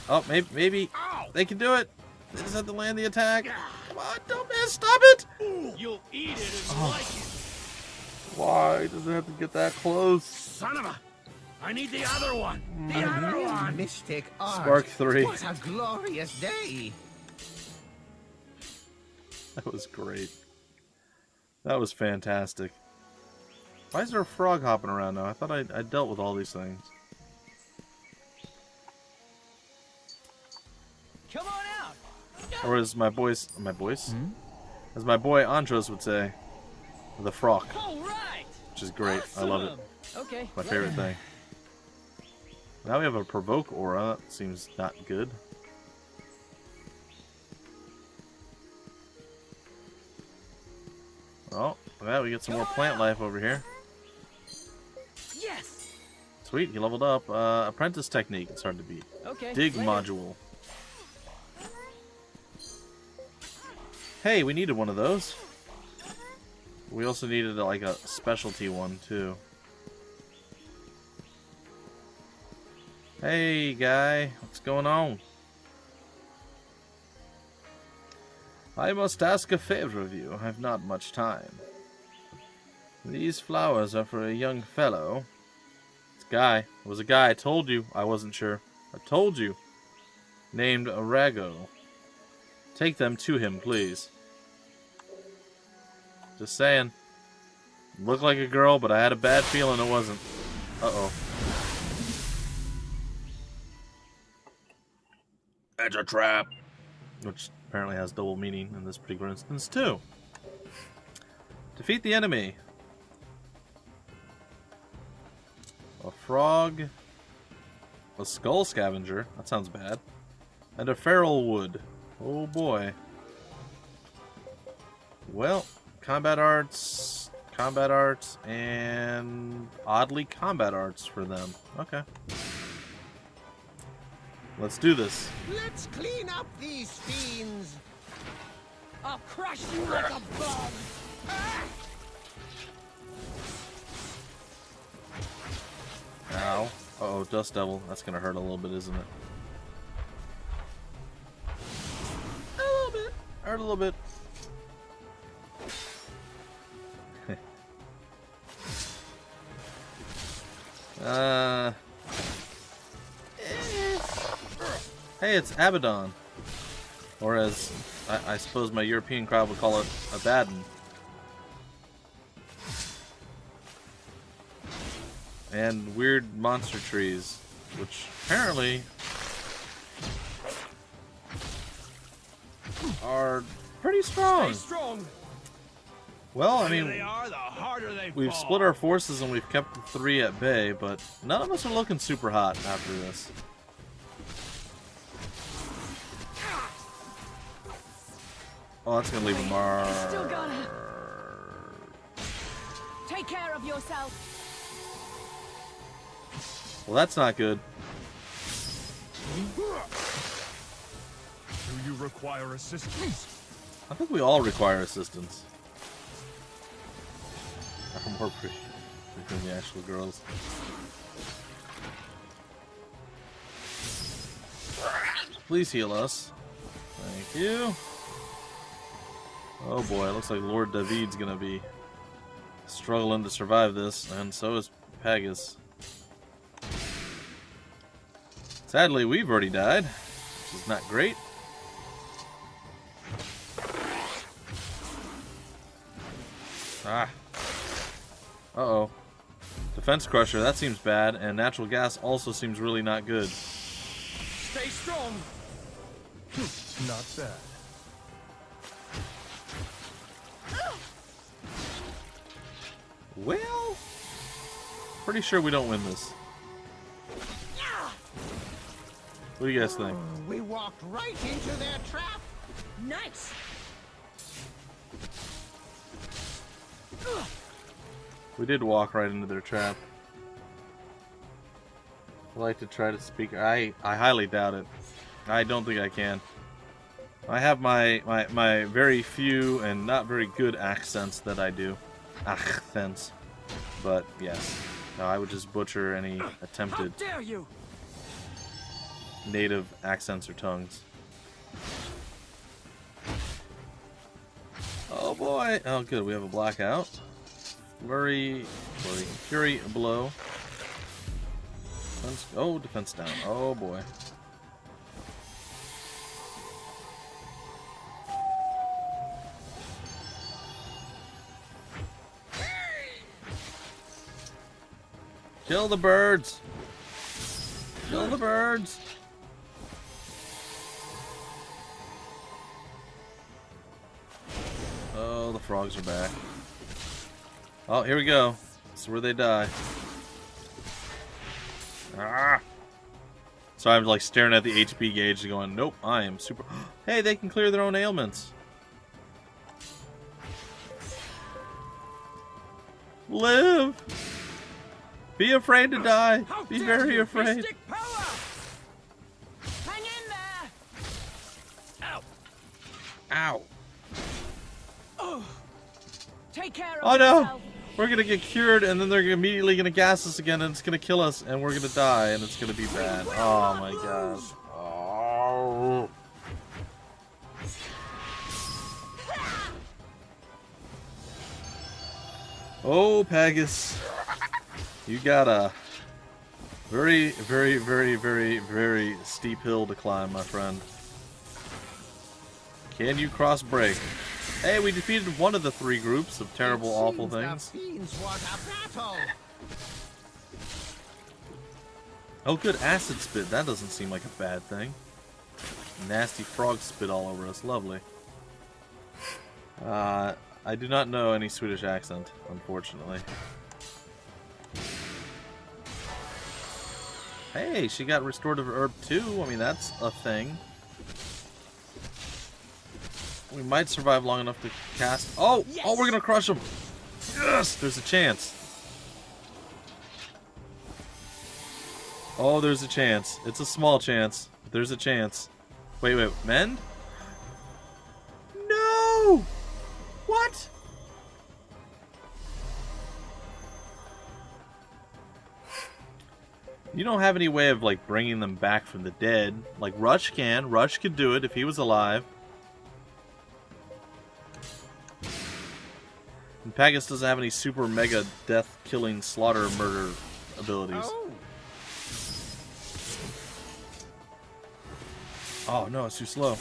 Oh, maybe they can do it. They just have to land the attack. Come on, don't miss. Stop it. You'll eat it and like it. Why does it have to get that close? Son of a... I need the other one. The A other real one. mystic art. Spark 3. What a glorious day. That was great. That was fantastic. Why is there a frog hopping around now? I thought I dealt with all these things. Come on out. Or as my boys, as my boy Andros would say, the frog, All right. which is great. I love it. Okay. My favorite thing. Now we have a provoke aura. That seems not good. Oh, yeah, we get some more plant life over here. Yes. Sweet, he leveled up. Apprentice technique. It's hard to beat. Okay. Dig later. module. Hey, we needed one of those. We also needed like a specialty one too. Hey guy, what's going on? I must ask a favor of you. I've not much time. These flowers are for a young fellow. This guy. It was a guy. I told you. I wasn't sure. I told you. Named Arago. Take them to him, please. Just saying. Looked like a girl, but I had a bad feeling it wasn't. Uh-oh. It's a trap. Which apparently has double meaning in this particular instance, too. Defeat the enemy. A frog. A skull scavenger. That sounds bad. And a feral wood. Oh boy. Well, combat arts, and oddly combat arts for them. Okay. Let's do this. Let's clean up these fiends. I'll crush you like a bug. Ow. Uh-oh, Dust Devil. That's gonna hurt a little bit, isn't it? A little bit. Hurt a little bit. Hey, it's Abaddon. Or as I suppose my European crowd would call it, Abaddon. And weird monster trees, which apparently are pretty strong. Stay strong. Well, I The mean, they are, the harder they we've fall. split our forces and we've kept the 3 at bay, but none of us are looking super hot after this. Oh, that's gonna leave a mark. Still gotta take care of yourself. Well, that's not good. Do you require assistance? I think we all require assistance. I'm more pretty than the actual girls. Please heal us. Thank you. Oh boy, it looks like Lord David's gonna be struggling to survive this, and so is Pegasus. Sadly, we've already died, which is not great. Ah. Uh-oh. Defense Crusher, that seems bad, and Natural Gas also seems really not good. Stay strong. Not bad. Well, pretty sure we don't win this. What do you guys think? We walked right into their trap. Nice. We did walk right into their trap. I'd like to try to speak. I highly doubt it. I don't think I can. I have my very few and not very good accents that I do. Accents. But yes. No, I would just butcher any attempted How dare you? native accents or tongues. Oh boy! Oh good, we have a blackout. Fury blow. Defense, oh, defense down. Oh boy. Kill the birds! Kill the birds! Oh, the frogs are back. Oh, here we go. This is where they die. Ah! So I'm like staring at the HP gauge and going, nope, I am super... Hey, they can clear their own ailments. Live! Be afraid to die. How Be dare very you? afraid. Mystic power. Hang in there. Ow. Take care of Oh no! yourself. We're gonna get cured and then they're immediately gonna gas us again and it's gonna kill us and we're gonna die and it's gonna be bad. Oh my gosh. Oh. Oh, Pegasus. You got a very, very, very, very, very steep hill to climb, my friend. Can you cross break? Hey, we defeated one of the 3 groups of terrible, awful things. The fiends want a battle. Oh, good, acid spit. That doesn't seem like a bad thing. Nasty frog spit all over us. Lovely. I do not know any Swedish accent, unfortunately. Hey, she got restorative herb too. I mean, that's a thing. We might survive long enough to cast. Oh! Yes. Oh, we're gonna crush them! Yes! There's a chance. Oh, there's a chance. It's a small chance. But there's a chance. Wait, mend? No! What? You don't have any way of, like, bringing them back from the dead. Like, Rush can. Rush could do it if he was alive. And Pagus doesn't have any super mega death, killing, slaughter, murder abilities. Oh, Oh no, it's too slow.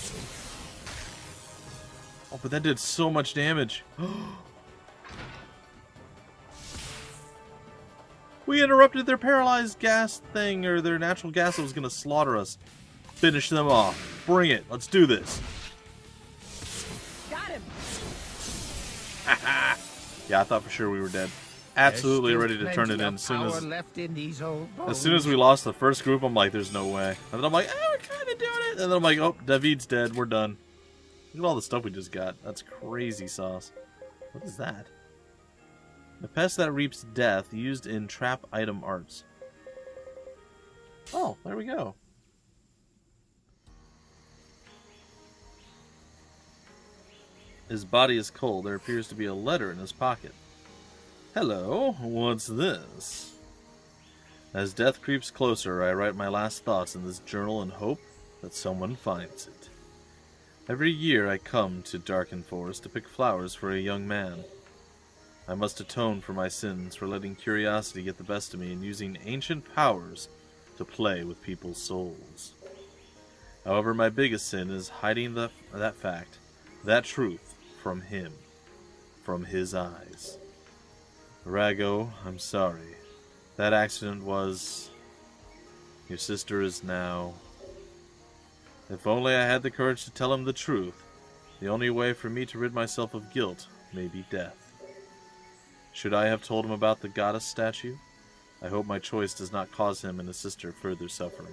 Oh, but that did so much damage. We interrupted their paralyzed gas thing, or their natural gas that was going to slaughter us. Finish them off. Bring it. Let's do this. Got him. Yeah, I thought for sure we were dead. Absolutely There's ready still to turn it plenty in of as soon power as... left in these old As soon as we lost the first group, I'm like, there's no way. And then I'm like, we're kind of doing it. And then I'm like, oh, David's dead. We're done. Look at all the stuff we just got. That's crazy sauce. What is that? The pest that reaps death, used in trap item arts. Oh, there we go. His body is cold. There appears to be a letter in his pocket. Hello, what's this? As death creeps closer, I write my last thoughts in this journal in hope that someone finds it. Every year I come to Darkened Forest to pick flowers for a young man. I must atone for my sins, for letting curiosity get the best of me and using ancient powers to play with people's souls. However, my biggest sin is hiding that fact, that truth, from him, from his eyes. Rago, I'm sorry. That accident was... Your sister is now... If only I had the courage to tell him the truth, the only way for me to rid myself of guilt may be death. Should I have told him about the goddess statue? I hope my choice does not cause him and his sister further suffering.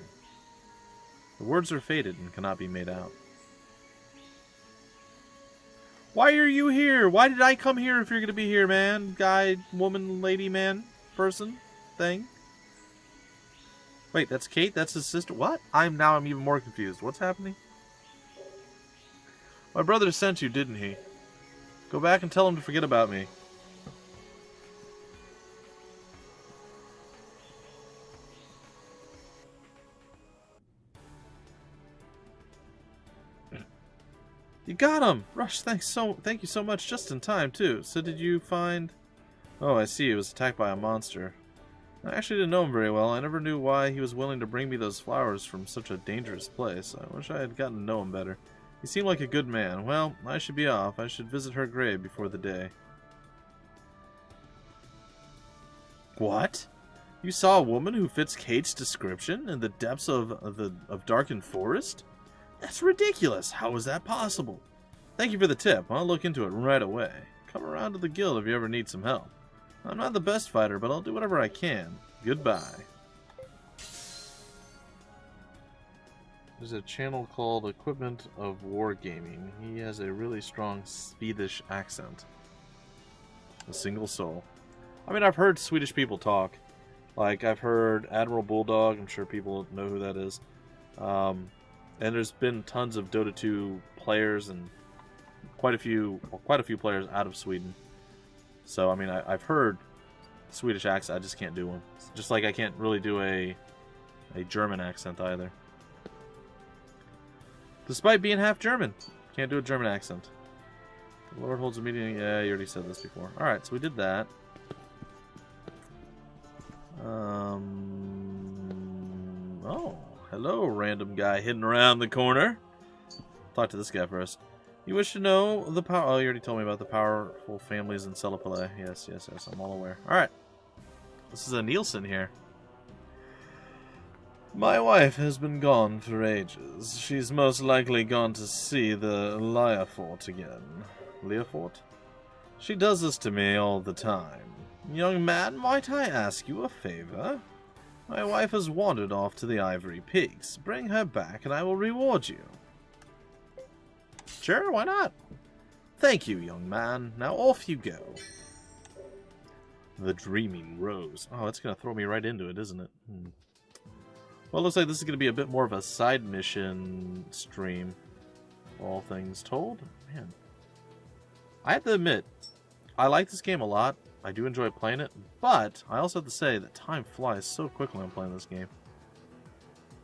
The words are faded and cannot be made out. Why are you here? Why did I come here if you're going to be here, man? Guy, woman, lady, man, person, thing? Wait, that's Kate? That's his sister? What? I'm even more confused. What's happening? My brother sent you, didn't he? Go back and tell him to forget about me. You got him! Rush, thank you so much, just in time, too. So did you find... Oh, I see, he was attacked by a monster. I actually didn't know him very well. I never knew why he was willing to bring me those flowers from such a dangerous place. I wish I had gotten to know him better. He seemed like a good man. Well, I should be off. I should visit her grave before the day. What? You saw a woman who fits Kate's description in the depths of Darkened Forest? That's ridiculous. How is that possible? Thank you for the tip. I'll look into it right away. Come around to the guild if you ever need some help. I'm not the best fighter, but I'll do whatever I can. Goodbye. There's a channel called Equipment of Wargaming. He has a really strong Swedish accent. A single soul. I mean, I've heard Swedish people talk. Like, I've heard Admiral Bulldog. I'm sure people know who that is. And there's been tons of Dota 2 players and quite a few players out of Sweden. So, I mean, I've heard Swedish accent. I just can't do one. Just like I can't really do a German accent either. Despite being half German. Can't do a German accent. The Lord holds a meeting. Yeah, you already said this before. Alright, so we did that. Oh, hello, random guy hidden around the corner. Talk to this guy first. You wish to know the power... Oh, you already told me about the powerful families in Celipale. Yes, I'm all aware. Alright. This is a Nielsen here. My wife has been gone for ages. She's most likely gone to see the Liafort again. Liafort? She does this to me all the time. Young man, might I ask you a favor? My wife has wandered off to the Ivory Pigs. Bring her back and I will reward you. Sure, why not? Thank you, young man. Now off you go. The Dreaming Rose. Oh, that's going to throw me right into it, isn't it? Well, it looks like this is going to be a bit more of a side mission stream. All things told. Man. I have to admit, I like this game a lot. I do enjoy playing it, but I also have to say that time flies so quickly when I'm playing this game.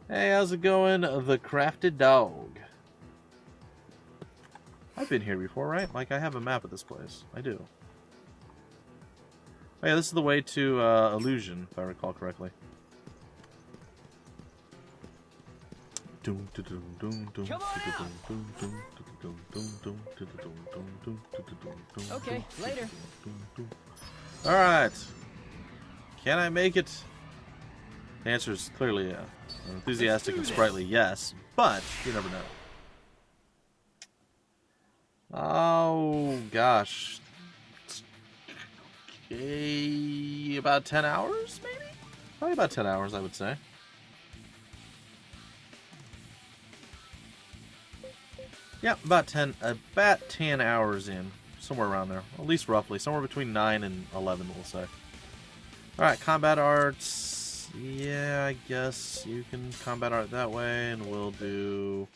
Hey, how's it going? The Crafted Dog. I've been here before, right? Like, I have a map of this place. I do. Oh yeah, this is the way to Illusion, if I recall correctly. Okay, later. Alright. Can I make it? The answer is clearly an enthusiastic and sprightly yes, but you never know. Oh, gosh. About 10 hours, maybe? Probably about 10 hours, I would say. Yeah, about 10 hours in. Somewhere around there. At least roughly. Somewhere between 9 and 11, we'll say. Alright, combat arts. Yeah, I guess you can combat art that way, and we'll do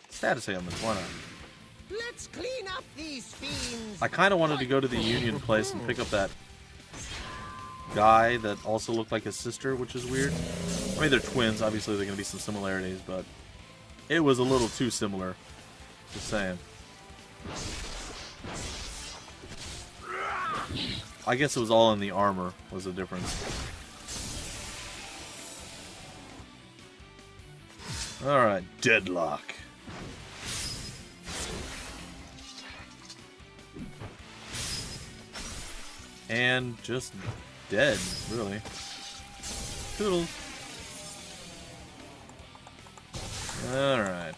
status ailments. Why not? Let's clean up these fiends. I kind of wanted to go to the Union place and pick up that guy that also looked like his sister, which is weird. I mean, they're twins. Obviously, there are going to be some similarities, but it was a little too similar. Just saying. I guess it was all in the armor was the difference. Alright, deadlock. And just dead, really. Toodles. Alright.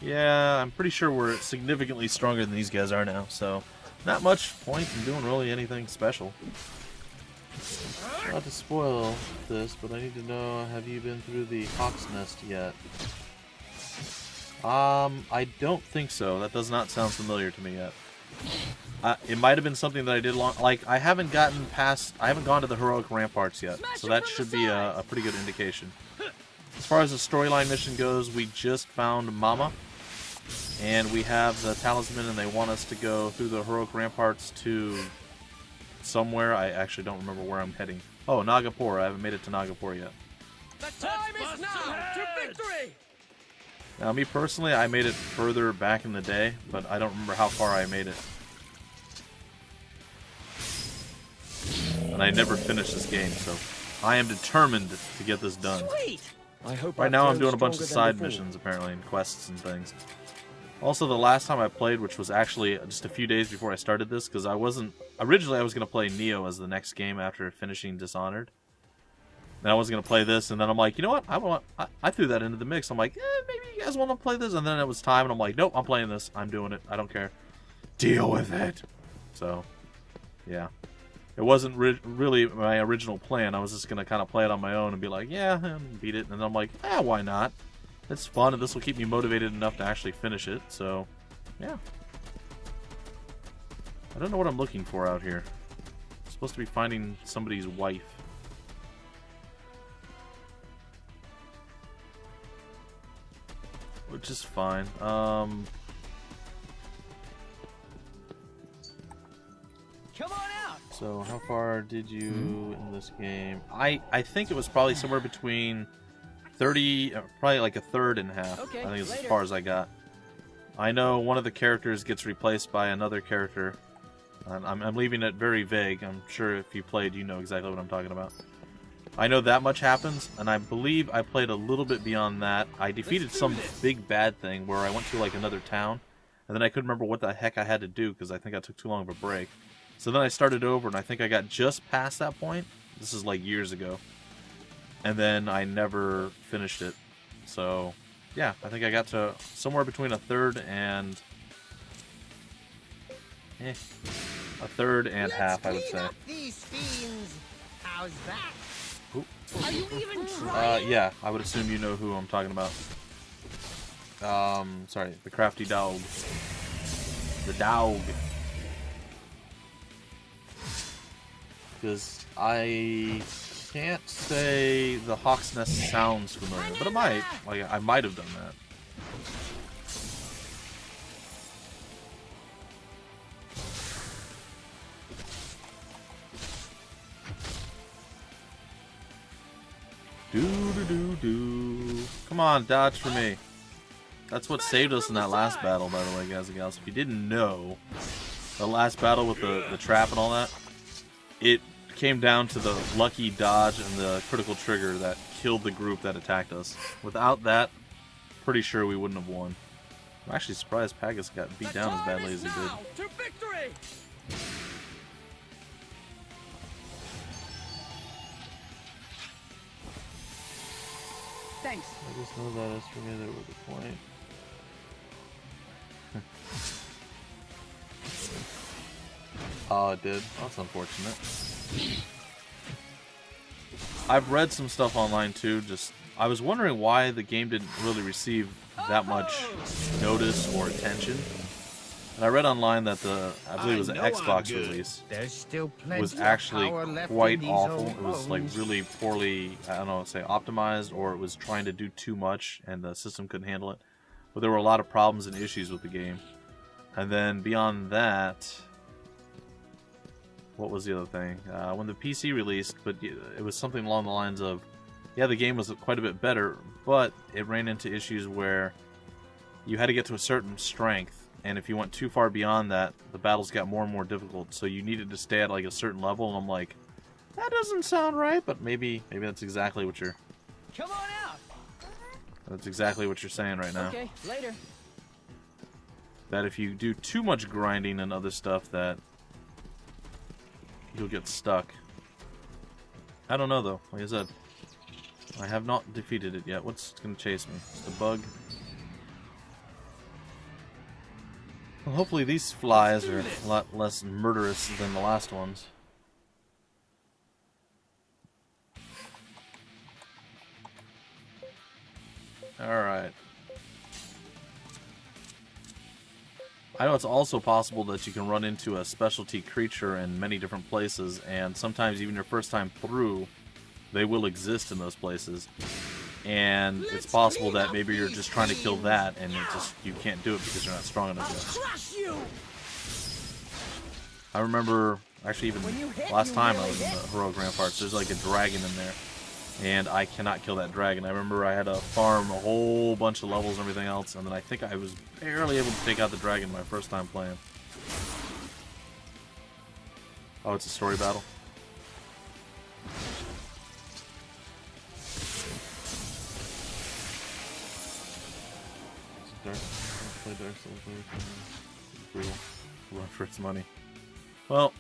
Yeah, I'm pretty sure we're significantly stronger than these guys are now, so not much point in doing really anything special. Not to spoil this, but I need to know, have you been through the Hawk's Nest yet? I don't think so. That does not sound familiar to me yet. It might have been something that I did I haven't gone to the Heroic Ramparts yet, so that should be a pretty good indication. As far as the storyline mission goes, we just found Mama, and we have the talisman, and they want us to go through the Heroic Ramparts to somewhere. I actually don't remember where I'm heading. Oh, Nagapur. I haven't made it to Nagapur yet. The time is now to victory! Now, me personally, I made it further back in the day, but I don't remember how far I made it. And I never finished this game, so I am determined to get this done. Sweet. I hope Right I've now I'm grown doing a bunch of stronger than side before. missions, apparently, and quests and things. Also, the last time I played, which was actually just a few days before I started this, because originally I was going to play Neo as the next game after finishing Dishonored. And I was going to play this, and then I'm like, you know what, I threw that into the mix. I'm like, maybe you guys want to play this? And then it was time, and I'm like, nope, I'm playing this. I'm doing it. I don't care. Deal with it. So, yeah. It wasn't really my original plan. I was just going to kind of play it on my own and be like, yeah, and beat it. And then I'm like, why not? It's fun, and this will keep me motivated enough to actually finish it. So, yeah. I don't know what I'm looking for out here. I'm supposed to be finding somebody's wife. Which is fine. Come on out. So how far did you in this game? I think it was probably somewhere between 30, probably like a third and half. Okay, I think it's as later. far as I got. I know one of the characters gets replaced by another character. I'm leaving it very vague. I'm sure if you played, you know exactly what I'm talking about. I know that much happens, and I believe I played a little bit beyond that. I defeated some big bad thing where I went to like another town, and then I couldn't remember what the heck I had to do because I think I took too long of a break. So then I started over, and I think I got just past that point. This is like years ago. And then I never finished it. So, yeah, I think I got to somewhere between a third and half, I would say. Up these fiends. How's that? Oop. Are you even trying? Yeah, I would assume you know who I'm talking about. Sorry, the crafty dog. The dog. Because I can't say the Hawk's Nest sounds familiar, but it might. Like, I might have done that. Do. Come on, dodge for me. That's what saved us in that last battle, by the way, guys and gals. If you didn't know, the last battle with the trap and all that, it came down to the lucky dodge and the critical trigger that killed the group that attacked us. Without that, pretty sure we wouldn't have won. I'm actually surprised Pagus got beat down as badly as he did. Now to victory! Thanks. I just know that estimator was the point. Oh, it did. That's unfortunate. I've read some stuff online too. I was wondering why the game didn't really receive that much notice or attention. And I read online that I believe it was an Xbox release, There's still plenty was actually of power left in quite these awful. old It was like bones. really poorly, I don't know, say optimized, or it was trying to do too much and the system couldn't handle it. But there were a lot of problems and issues with the game. And then beyond that, what was the other thing? When the PC released, but it was something along the lines of, yeah, the game was quite a bit better, but it ran into issues where you had to get to a certain strength, and if you went too far beyond that, the battles got more and more difficult, so you needed to stay at like a certain level, and I'm like, that doesn't sound right, but maybe that's exactly what you're Come on out. saying right now. Okay, later. That if you do too much grinding and other stuff, that you'll get stuck. I don't know though. Like I said, I have not defeated it yet. What's gonna chase me? Just a bug? Well, hopefully these flies are a lot less murderous than the last ones. Alright. I know it's also possible that you can run into a specialty creature in many different places, and sometimes even your first time through, they will exist in those places. And it's possible that maybe you're just trying to kill that, and you can't do it because you're not strong enough yet. Crush you. I remember, actually even When you hit, last you time I really was in hit. the heroic ramparts, there's like a dragon in there, and I cannot kill that dragon. I remember I had to farm a whole bunch of levels and everything else, and then I think I was barely able to take out the dragon my first time playing. Oh, it's a story battle? Play Dark Souls. Brutal. Run for its money. Well,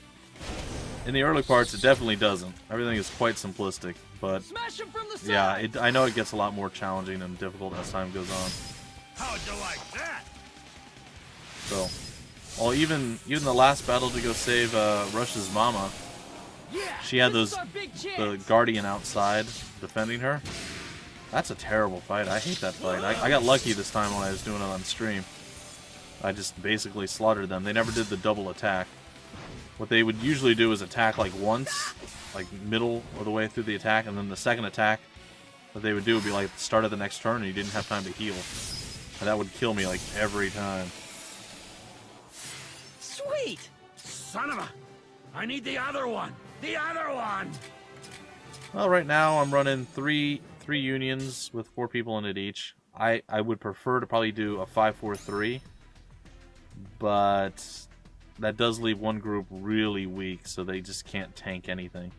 in the early parts, it definitely doesn't. Everything is quite simplistic, but Smash him from the side. yeah, I know it gets a lot more challenging and difficult as time goes on. How'd you like that? So, well, even the last battle to go save Rush's mama, Yeah, she had this is those our big the chance. guardian outside defending her. That's a terrible fight. I hate that fight. I got lucky this time when I was doing it on stream. I just basically slaughtered them. They never did the double attack. What they would usually do is attack like once, like middle of the way through the attack, and then the second attack that they would do would be like the start of the next turn, and you didn't have time to heal. And that would kill me like every time. Sweet. Son of a... I need the other one! The other one! Well, right now I'm running three unions with 4 people in it each. I would prefer to probably do a 5-4-3, but that does leave one group really weak, so they just can't tank anything.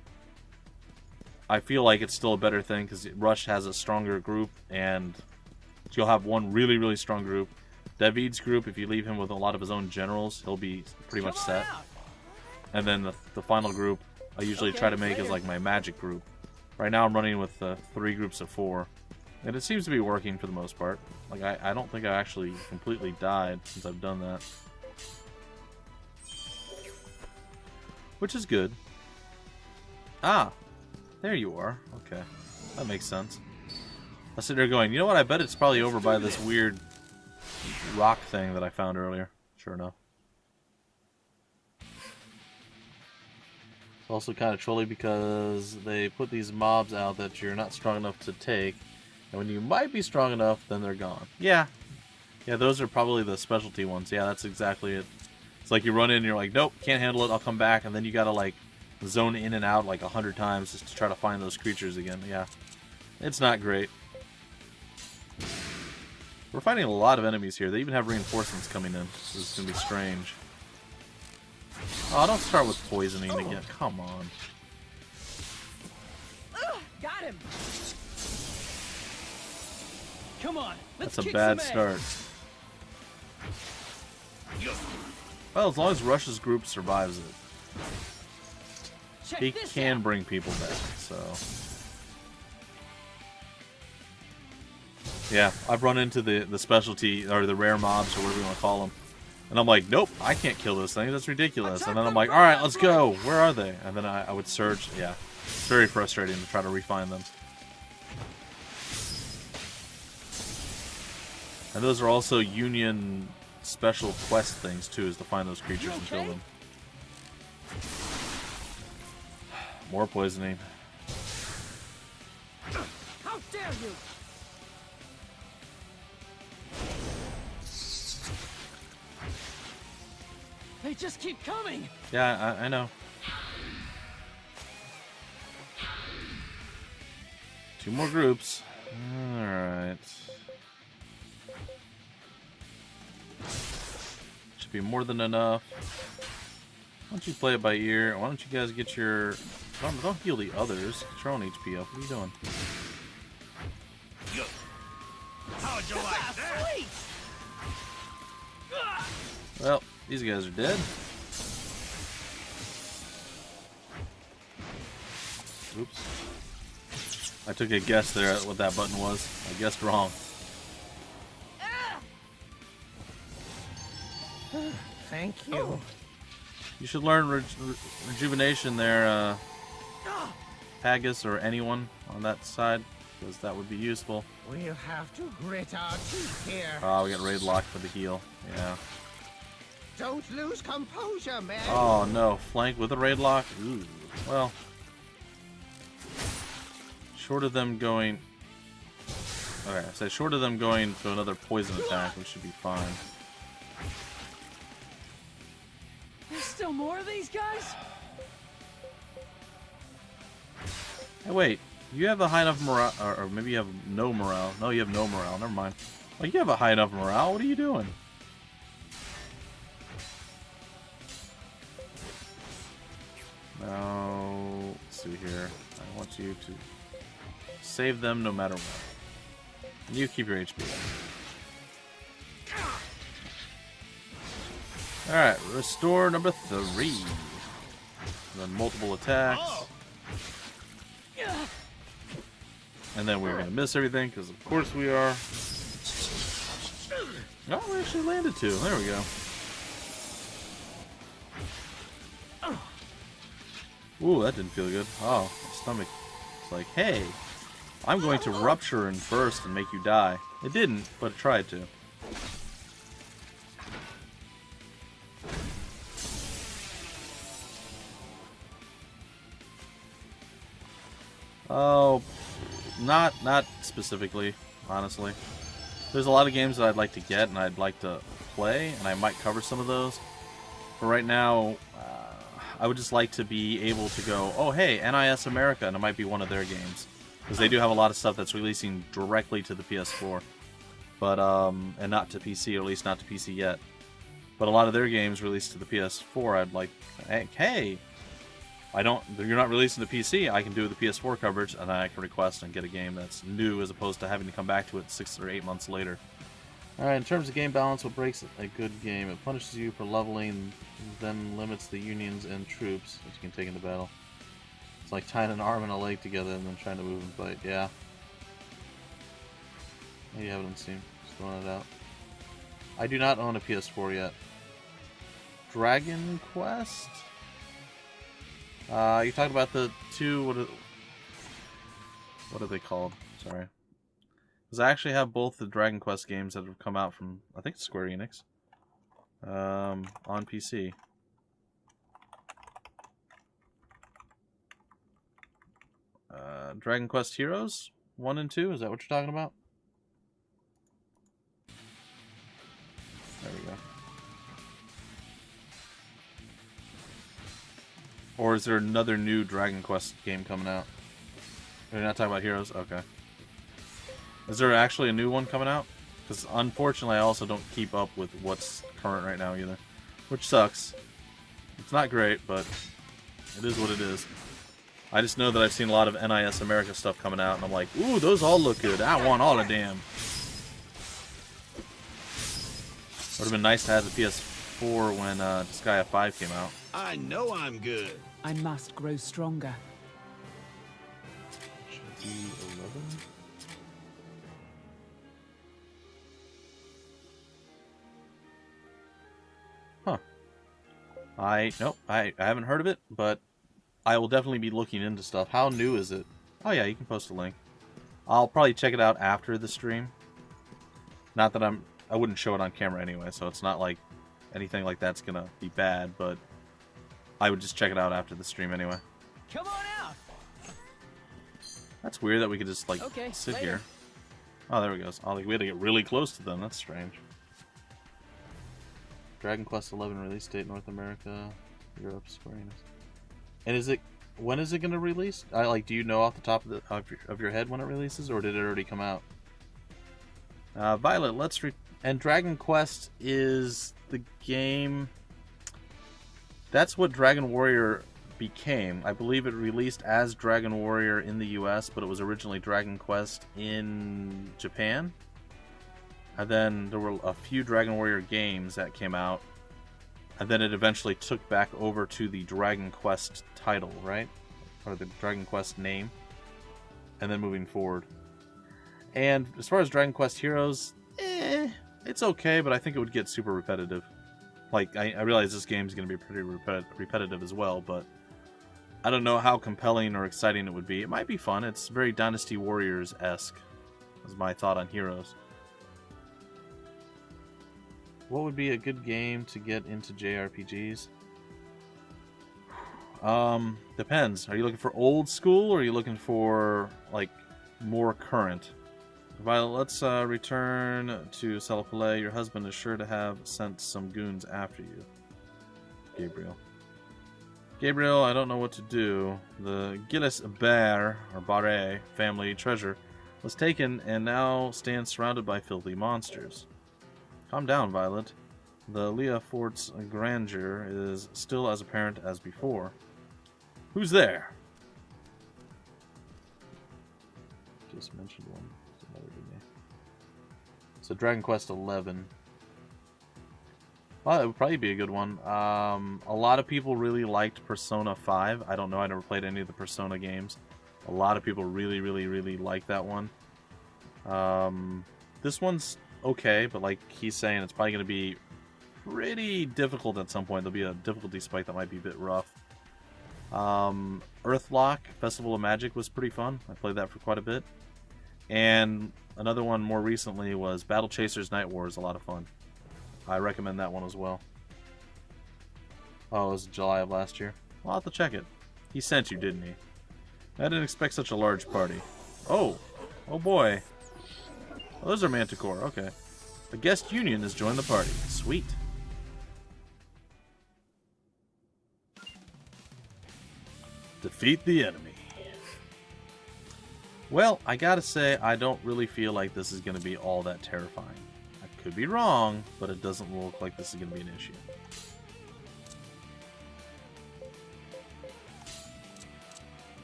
I feel like it's still a better thing because Rush has a stronger group, and you'll have one really, really strong group. David's group, if you leave him with a lot of his own generals, he'll be pretty much set. And then the final group, I usually try to make as like my magic group. Right now I'm running with 3 groups of 4. And it seems to be working for the most part. Like, I don't think I actually completely died since I've done that. Which is good. Ah! There you are. Okay. That makes sense. I sit there going, you know what, I bet it's probably over by this weird rock thing that I found earlier. Sure enough. It's also kind of trolly because they put these mobs out that you're not strong enough to take. And when you might be strong enough, then they're gone. Yeah. Yeah, those are probably the specialty ones. Yeah, that's exactly it. It's like you run in and you're like, nope, can't handle it, I'll come back. And then you gotta like zone in and out like 100 times just to try to find those creatures again. Yeah. It's not great. We're fighting a lot of enemies here. They even have reinforcements coming in. This is gonna be strange. Oh, don't start with poisoning again. Come on. Got him. Come on, let's That's a kick bad some start. ass. Well, as long as Rush's group survives it, Check he this can out. bring people back. So, yeah, I've run into the specialty or the rare mobs or whatever you want to call them, and I'm like, nope, I can't kill this thing. That's ridiculous. And then I'm like, all right, let's go. Where are they? And then I would search. Yeah, it's very frustrating to try to refine them. And those are also Union special quest things too, is to find those creatures and kill them. More poisoning. How dare you! They just keep coming. Yeah, I know. 2 more groups. Alright. Should be more than enough. Why don't you play it by ear? Why don't you guys get your... Don't heal the others. Get your own HP up. What are you doing? How'd you like that? Sweet. Well, these guys are dead. Oops. I took a guess there at what that button was. I guessed wrong. Thank you. You should learn rejuvenation there, Haggis, or anyone on that side, because that would be useful. We'll have to grit our teeth here. Oh, we got raid lock for the heal. Yeah. Don't lose composure, man. Oh no, flank with a raid lock? Ooh. Well, short of them going... Okay, so short of them going to another poison attack, we should be fine. There's still more of these guys? Hey, wait. You have a high enough morale, or maybe you have no morale. No, you have no morale. Never mind. Well, you have a high enough morale. What are you doing? Now, let's see here. I want you to save them no matter what. And you keep your HP up. Alright, restore number 3. Then multiple attacks. And then we're going to miss everything, because of course we are. Oh, we actually landed 2. There we go. Ooh, that didn't feel good. Oh, my stomach. It's like, hey, I'm going to rupture and burst and make you die. It didn't, but it tried to. Oh, not specifically, honestly. There's a lot of games that I'd like to get and I'd like to play, and I might cover some of those. But right now, I would just like to be able to go, oh hey, NIS America, and it might be one of their games. Because they do have a lot of stuff that's releasing directly to the PS4. But, and not to PC, or at least not to PC yet. But a lot of their games released to the PS4, I'd like, hey, you're not releasing the PC, I can do the PS4 coverage, and I can request and get a game that's new as opposed to having to come back to it 6 or 8 months later. Alright, in terms of game balance, what breaks a good game? It punishes you for leveling, then limits the unions and troops that you can take into battle. It's like tying an arm and a leg together and then trying to move and fight. Yeah. Oh, you have it on Steam. Just throwing it out. I do not own a PS4 yet. Dragon Quest? You talked about the 2... What are they called? Sorry. Because I actually have both the Dragon Quest games that have come out from, I think it's Square Enix, on PC. Dragon Quest Heroes 1 and 2, is that what you're talking about? There we go. Or is there another new Dragon Quest game coming out? You're not talking about Heroes? Okay. Is there actually a new one coming out? Because unfortunately I also don't keep up with what's current right now either. Which sucks. It's not great, but it is what it is. I just know that I've seen a lot of NIS America stuff coming out, and I'm like, ooh, those all look good. I want all of them. Would have been nice to have the 4 when Disgaea 5 came out. I know I'm good. I must grow stronger. Should be 11. Huh. I haven't heard of it, but I will definitely be looking into stuff. How new is it? Oh yeah, you can post a link. I'll probably check it out after the stream. Not that I wouldn't show it on camera anyway, so it's not like anything like that's gonna be bad, but I would just check it out after the stream anyway. Come on out. That's weird that we could just like Okay, sit later. here. Oh, there we go. Oh, like we had to get really close to them. That's strange. Dragon Quest XI release date North America, Europe, Square Enix. And is it? When is it going to release? Do you know off the top of your head when it releases, or did it already come out? Violet, and Dragon Quest is the game. That's what Dragon Warrior became. I believe it released as Dragon Warrior in the US, but it was originally Dragon Quest in Japan. And then there were a few Dragon Warrior games that came out. And then it eventually took back over to the Dragon Quest title, right? Or the Dragon Quest name. And then moving forward. And as far as Dragon Quest Heroes, it's okay, but I think it would get super repetitive. Like, I realize this game is going to be pretty repetitive as well, but I don't know how compelling or exciting it would be. It might be fun. It's very Dynasty Warriors-esque, is my thought on Heroes. What would be a good game to get into JRPGs? Depends. Are you looking for old school, or are you looking for, like, more current? Violet, let's return to Salapale. Your husband is sure to have sent some goons after you. Gabriel, I don't know what to do. The Gillis Bear, or Barre, family treasure was taken and now stands surrounded by filthy monsters. Calm down, Violet. The Leah Fort's grandeur is still as apparent as before. Who's there? Just mentioned one. So Dragon Quest XI. Well, it would probably be a good one. A lot of people really liked Persona 5. I don't know. I never played any of the Persona games. A lot of people really, really, really like that one. This one's okay, but like he's saying, it's probably going to be pretty difficult at some point. There'll be a difficulty spike that might be a bit rough. Earthlock, Festival of Magic was pretty fun. I played that for quite a bit. And another one more recently was Battle Chasers Night Wars, a lot of fun. I recommend that one as well. Oh, it was July of last year? Well, I'll have to check it. He sent you, didn't he? I didn't expect such a large party. Oh! Oh boy. Oh, those are Manticore, okay. The guest union has joined the party. Sweet. Defeat the enemy. Well, I gotta say, I don't really feel like this is going to be all that terrifying. I could be wrong, but it doesn't look like this is going to be an issue.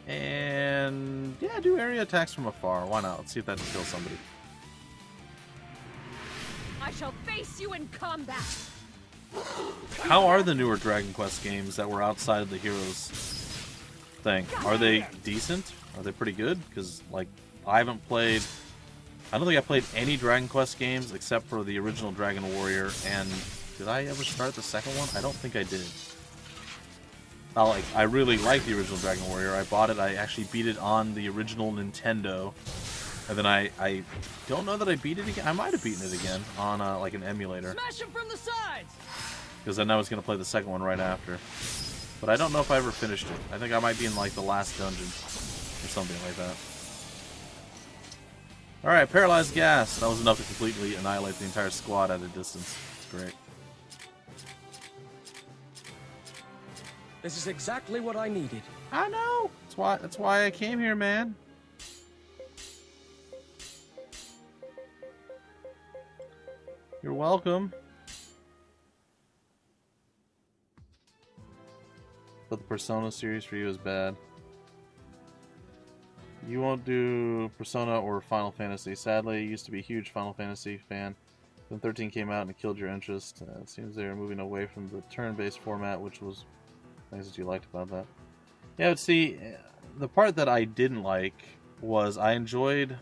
And yeah, do area attacks from afar. Why not? Let's see if that can kill somebody. I shall face you in combat. How are the newer Dragon Quest games that were outside of the Heroes thing? Are they decent? Are they pretty good? Because, like, I don't think I played any Dragon Quest games except for the original Dragon Warrior, and did I ever start the second one? I don't think I did. I really like the original Dragon Warrior. I bought it. I actually beat it on the original Nintendo. And then I don't know that I beat it again. I might have beaten it again on like an emulator. Smash him from the sides. Because then I was going to play the second one right after. But I don't know if I ever finished it. I think I might be in like the last dungeon or something like that. Alright, Paralyzed Gas. That was enough to completely annihilate the entire squad at a distance. It's great. This is exactly what I needed. I know. That's why I came here, man. You're welcome. But the Persona series for you is bad. You won't do Persona or Final Fantasy. Sadly, I used to be a huge Final Fantasy fan. Then 13 came out and it killed your interest. It seems they are moving away from the turn-based format, which was things that you liked about that. Yeah, but see, the part that I didn't like was I enjoyed.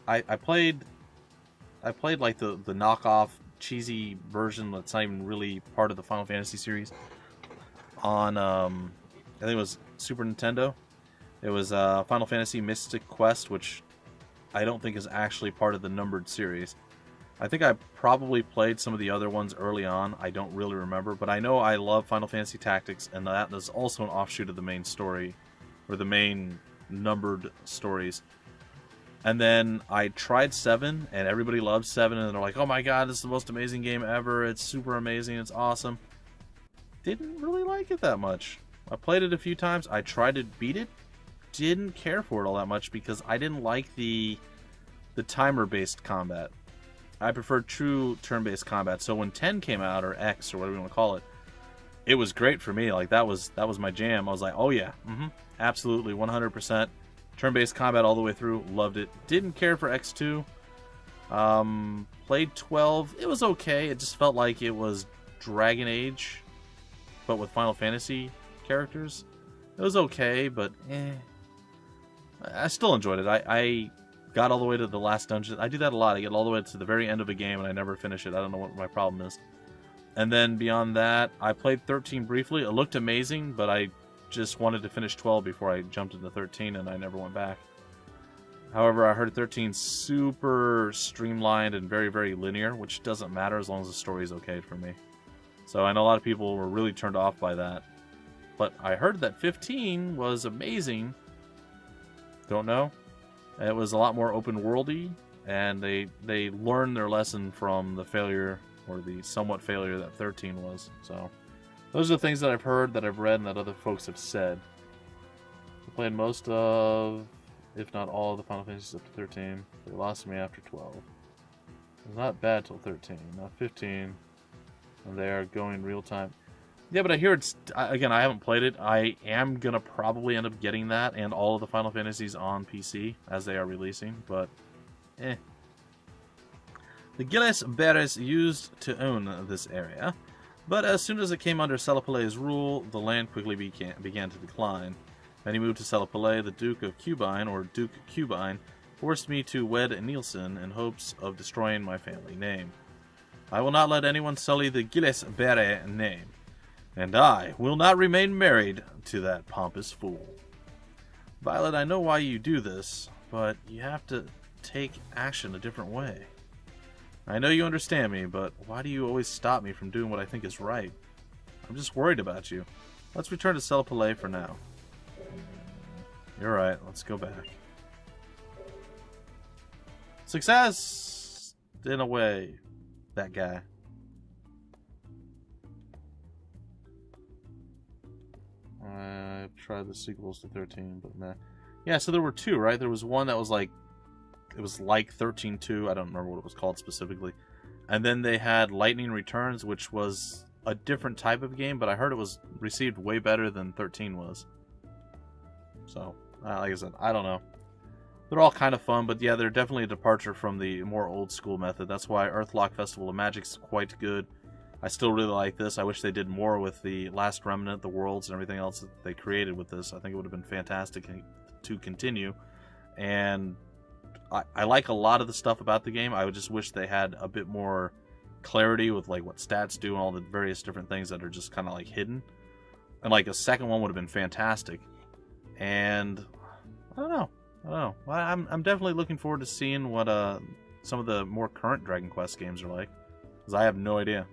I played like the knockoff cheesy version that's not even really part of the Final Fantasy series on I think it was Super Nintendo. It was Final Fantasy Mystic Quest, which I don't think is actually part of the numbered series. I think I probably played some of the other ones early on. I don't really remember, but I know I love Final Fantasy Tactics, and that is also an offshoot of the main story, or the main numbered stories. And then I tried 7, and everybody loves 7, and they're like, oh my god, this is the most amazing game ever, it's super amazing, it's awesome. Didn't really like it that much. I played it a few times, I tried to beat it, didn't care for it all that much because I didn't like the timer-based combat. I prefer true turn-based combat. So when 10 came out, or X, or whatever you want to call it, it was great for me. Like that was my jam. I was like, oh yeah, absolutely, 100%. Turn-based combat all the way through, loved it. Didn't care for X2. Played 12. It was okay. It just felt like it was Dragon Age, but with Final Fantasy characters. It was okay, but I still enjoyed it. I got all the way to the last dungeon. I do that a lot. I get all the way to the very end of a game and I never finish it. I don't know what my problem is. And then beyond that, I played 13 briefly. It looked amazing, but I just wanted to finish 12 before I jumped into 13 and I never went back. However, I heard 13 super streamlined and very, very linear, which doesn't matter as long as the story is okay for me. So I know a lot of people were really turned off by that. But I heard that 15 was amazing. Don't know. It was a lot more open-worldy, and they learned their lesson from the failure, or the somewhat failure that 13 was. So those are the things that I've heard, that I've read, and that other folks have said. I played most of, if not all, of the Final Fantasies up to 13. They lost me after 12. It was not bad till 13. Now 15, and they are going real-time. Yeah, but I hear it's... Again, I haven't played it. I am going to probably end up getting that and all of the Final Fantasies on PC as they are releasing, but The Gilles Beres used to own this area, but as soon as it came under Selipale's rule, the land quickly began to decline. Then he moved to Selipale. The Duke of Cubine, or Duke Cubine, forced me to wed Nielsen in hopes of destroying my family name. I will not let anyone sully the Gilles Bere name. And I will not remain married to that pompous fool. Violet, I know why you do this, but you have to take action a different way. I know you understand me, but why do you always stop me from doing what I think is right? I'm just worried about you. Let's return to Selipale for now. You're right, let's go back. Success! In a way, that guy. I've tried the sequels to 13, but meh. Yeah, so there were 2, right? There was one that was like... It was like 13-2. I don't remember what it was called specifically. And then they had Lightning Returns, which was a different type of game, but I heard it was received way better than 13 was. So, like I said, I don't know. They're all kind of fun, but yeah, they're definitely a departure from the more old school method. That's why Earthlock Festival of Magic's quite good. I still really like this. I wish they did more with the Last Remnant, the worlds, and everything else that they created with this. I think it would have been fantastic to continue. And I like a lot of the stuff about the game. I would just wish they had a bit more clarity with like what stats do and all the various different things that are just kind of like hidden. And like a second one would have been fantastic. And I don't know. I'm definitely looking forward to seeing what some of the more current Dragon Quest games are like, because I have no idea.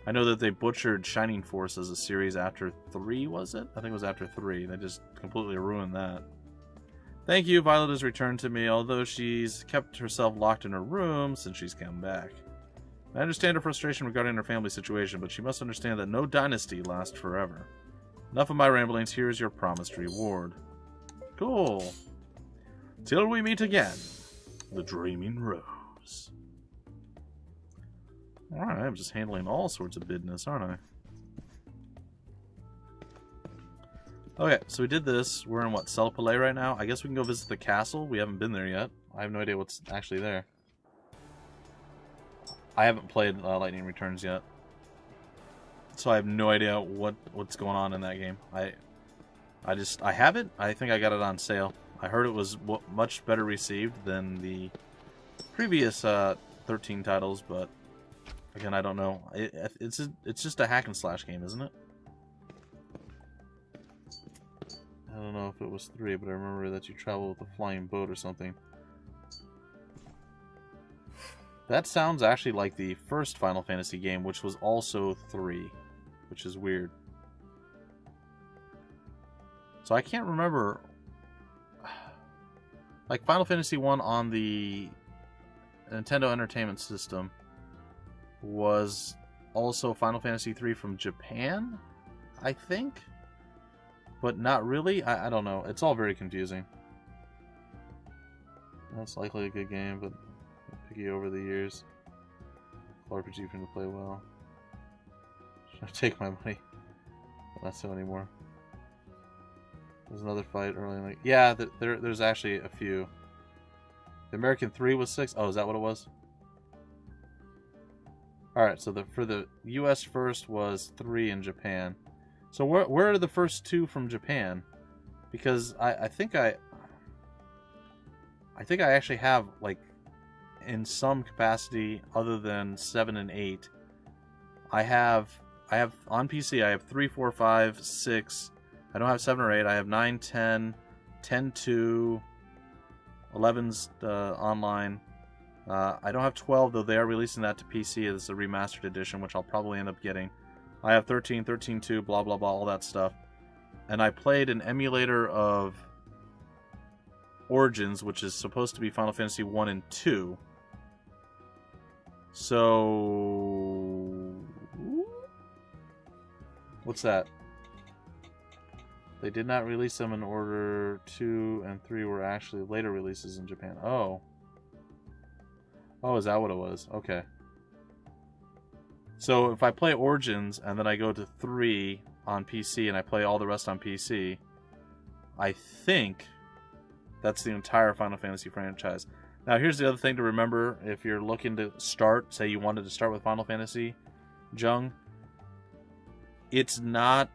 I know that they butchered Shining Force as a series after 3, was it? I think it was after 3. They just completely ruined that. Thank you, Violet has returned to me, although she's kept herself locked in her room since she's come back. I understand her frustration regarding her family situation, but she must understand that no dynasty lasts forever. Enough of my ramblings, here is your promised reward. Cool. Till we meet again, the Dreaming Rose. Alright, I'm just handling all sorts of business, aren't I? Okay, so we did this. We're in, what, Selipale right now? I guess we can go visit the castle. We haven't been there yet. I have no idea what's actually there. I haven't played Lightning Returns yet, so I have no idea what's going on in that game. I have it. I think I got it on sale. I heard it was much better received than the previous 13 titles, but again, I don't know. It's just a hack and slash game, isn't it? I don't know if it was 3, but I remember that you travel with a flying boat or something. That sounds actually like the first Final Fantasy game, which was also 3, which is weird. So I can't remember. Like Final Fantasy 1 on the Nintendo Entertainment System was also Final Fantasy 3 from Japan, I think, but not really. I don't know. It's all very confusing. That's likely a good game, but picky over the years. RPG for to play well. Should I take my money? Not so anymore. There's another fight early in the... Yeah, there's actually a few. The American 3 was 6. Oh, is that what it was? Alright, so for the US first was 3 in Japan. So where are the first 2 from Japan? Because I think I actually have, like, in some capacity other than 7 and 8. I have on PC I have 3, 4, 5, 6. I don't have 7 or 8. I have 9, 10, 10, 2, 11's online. I don't have 12, though they are releasing that to PC as a remastered edition, which I'll probably end up getting. I have 13, 13, 2, blah, blah, blah, all that stuff. And I played an emulator of Origins, which is supposed to be Final Fantasy 1 and 2. So... What's that? They did not release them in order. 2 and 3 were actually later releases in Japan. Oh. Oh, is that what it was? Okay. So if I play Origins and then I go to 3 on PC and I play all the rest on PC, I think that's the entire Final Fantasy franchise. Now here's the other thing to remember if you're looking to start, say you wanted to start with Final Fantasy, Jung, it's not,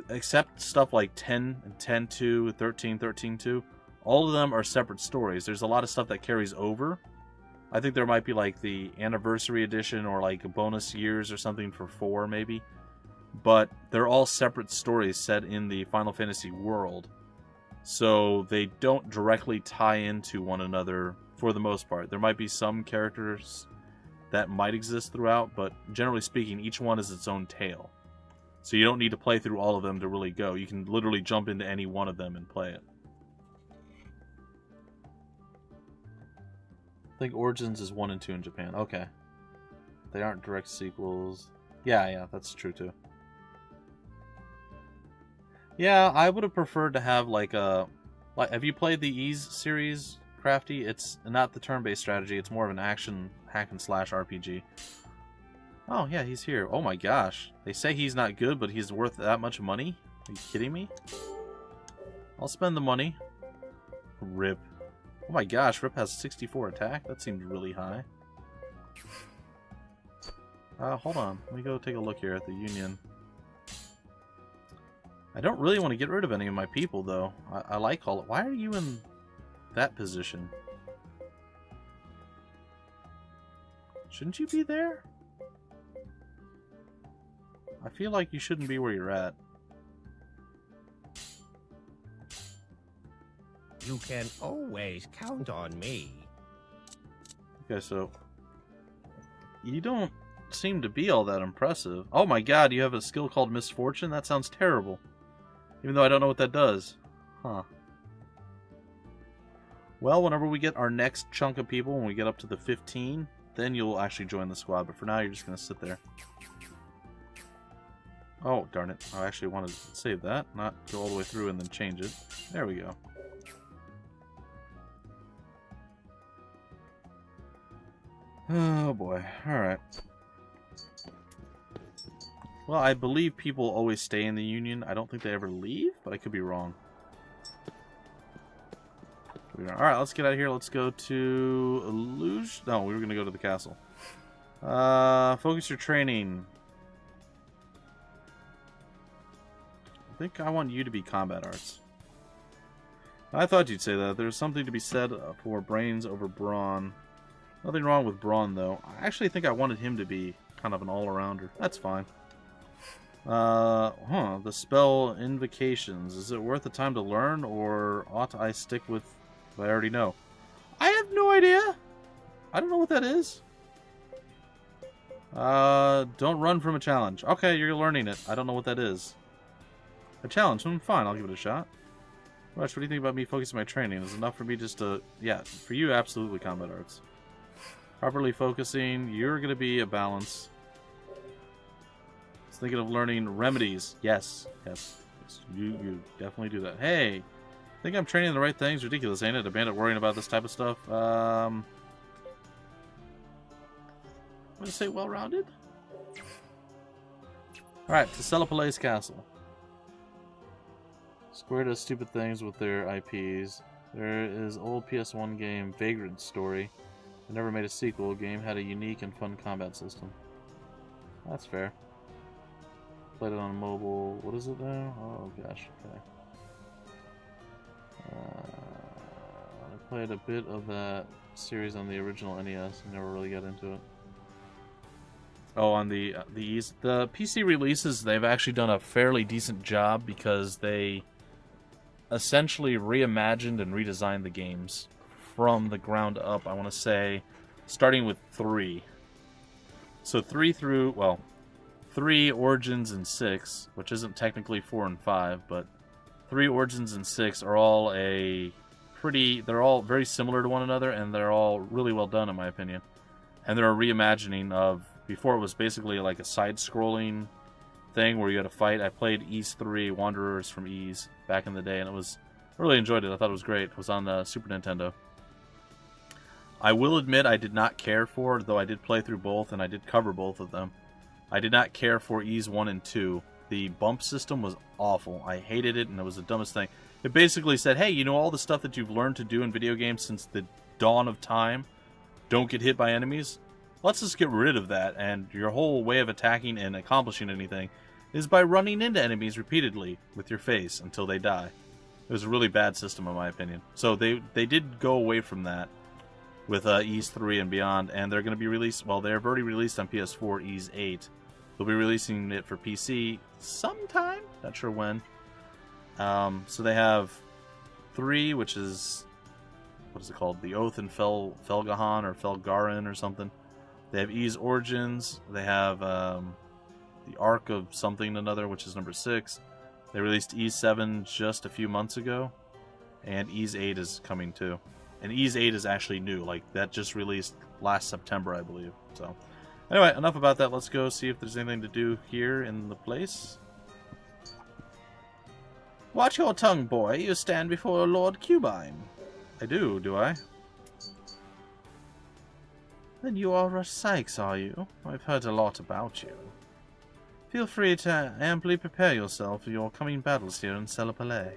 except stuff like 10 and 10-2, 13, 13-2, all of them are separate stories. There's a lot of stuff that carries over. I think there might be like the anniversary edition or like a bonus years or something for 4 maybe. But they're all separate stories set in the Final Fantasy world. So they don't directly tie into one another for the most part. There might be some characters that might exist throughout, but generally speaking, each one is its own tale. So you don't need to play through all of them to really go. You can literally jump into any one of them and play it. I think Origins is 1 and 2 in Japan. Okay. They aren't direct sequels. Yeah, that's true too. Yeah, I would have preferred to have like a... have you played the Ys series, Crafty? It's not the turn-based strategy. It's more of an action hack-and-slash RPG. Oh, yeah, he's here. Oh my gosh. They say he's not good, but he's worth that much money? Are you kidding me? I'll spend the money. Rip. Oh my gosh, Rip has 64 attack? That seems really high. Hold on. Let me go take a look here at the Union. I don't really want to get rid of any of my people, though. I like all... Why are you in that position? Shouldn't you be there? I feel like you shouldn't be where you're at. You can always count on me. Okay, so... You don't seem to be all that impressive. Oh my god, you have a skill called Misfortune? That sounds terrible. Even though I don't know what that does. Huh. Well, whenever we get our next chunk of people, when we get up to the 15, then you'll actually join the squad. But for now, you're just going to sit there. Oh, darn it. I actually wanted to save that, not go all the way through and then change it. There we go. Oh boy. Alright. Well, I believe people always stay in the Union. I don't think they ever leave, but I could be wrong. Alright, let's get out of here. Let's go to Illusion. No, we were going to go to the castle. Focus your training. I think I want you to be combat arts. I thought you'd say that. There's something to be said for brains over brawn. Nothing wrong with brawn, though. I actually think I wanted him to be kind of an all-arounder. That's fine. The spell Invocations. Is it worth the time to learn, or ought I stick with what I already know? I have no idea. I don't know what that is. Don't run from a challenge. Okay, you're learning it. I don't know what that is. A challenge? Fine, I'll give it a shot. Rush, what do you think about me focusing my training? Is it enough for me just to... Yeah, for you, absolutely combat arts. Properly focusing, you're going to be a balance. Thinking of learning remedies. Yes. You definitely do that. Hey, think I'm training the right things? Ridiculous, ain't it? A bandit worrying about this type of stuff. I'm gonna say well-rounded. Alright, to Selipala's castle. Square does stupid things with their IPs. There is old PS1 game Vagrant Story. They never made a sequel. Game had a unique and fun combat system. That's fair. Played it on mobile. What is it now? Oh gosh, okay. I played a bit of that series on the original NES. I never really got into it. Oh, on the PC releases, they've actually done a fairly decent job because they essentially reimagined and redesigned the games from the ground up. I want to say, starting with 3. So 3 through, well, 3, Origins, and 6, which isn't technically 4 and 5, but 3, Origins, and 6 are all they're all very similar to one another, and they're all really well done, in my opinion. And they're a reimagining of, before it was basically like a side-scrolling thing where you had to fight. I played Ys 3, Wanderers from Ys, back in the day, and I really enjoyed it. I thought it was great. It was on the Super Nintendo. I will admit I did not care for it, though I did play through both, and I did cover both of them. I did not care for Ys 1 and 2. The bump system was awful. I hated it, and it was the dumbest thing. It basically said, hey, you know all the stuff that you've learned to do in video games since the dawn of time? Don't get hit by enemies? Let's just get rid of that, and your whole way of attacking and accomplishing anything is by running into enemies repeatedly with your face until they die. It was a really bad system, in my opinion. So they did go away from that with Ys 3 and beyond, and they're going to be released, well, they've already released on PS4 Ys 8. They'll be releasing it for PC sometime, not sure when. So they have 3, which is, what is it called? The Oath in Felgahan or Felgarin or something. They have Ys Origins. They have the Ark of something another, which is number 6. They released Ys 7 just a few months ago, and Ys 8 is coming too. And Ys 8 is actually new. Like, that just released last September, I believe. So, anyway, enough about that. Let's go see if there's anything to do here in the place. Watch your tongue, boy. You stand before Lord Cubine. I do I? Then you are Rush Sykes, are you? I've heard a lot about you. Feel free to amply prepare yourself for your coming battles here in Selipale.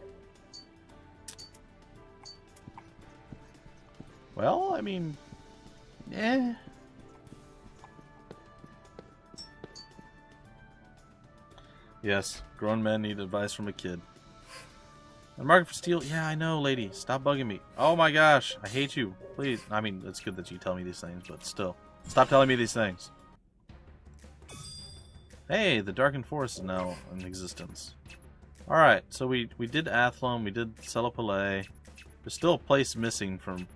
Well, I mean, eh. Yes, grown men need advice from a kid. The market for steel? Yeah, I know, lady. Stop bugging me. Oh my gosh, I hate you. Please. I mean, it's good that you tell me these things, but still. Stop telling me these things. Hey, the Darkened Forest is now in existence. Alright, so we did Athlone, we did Selipale. There's still a place missing from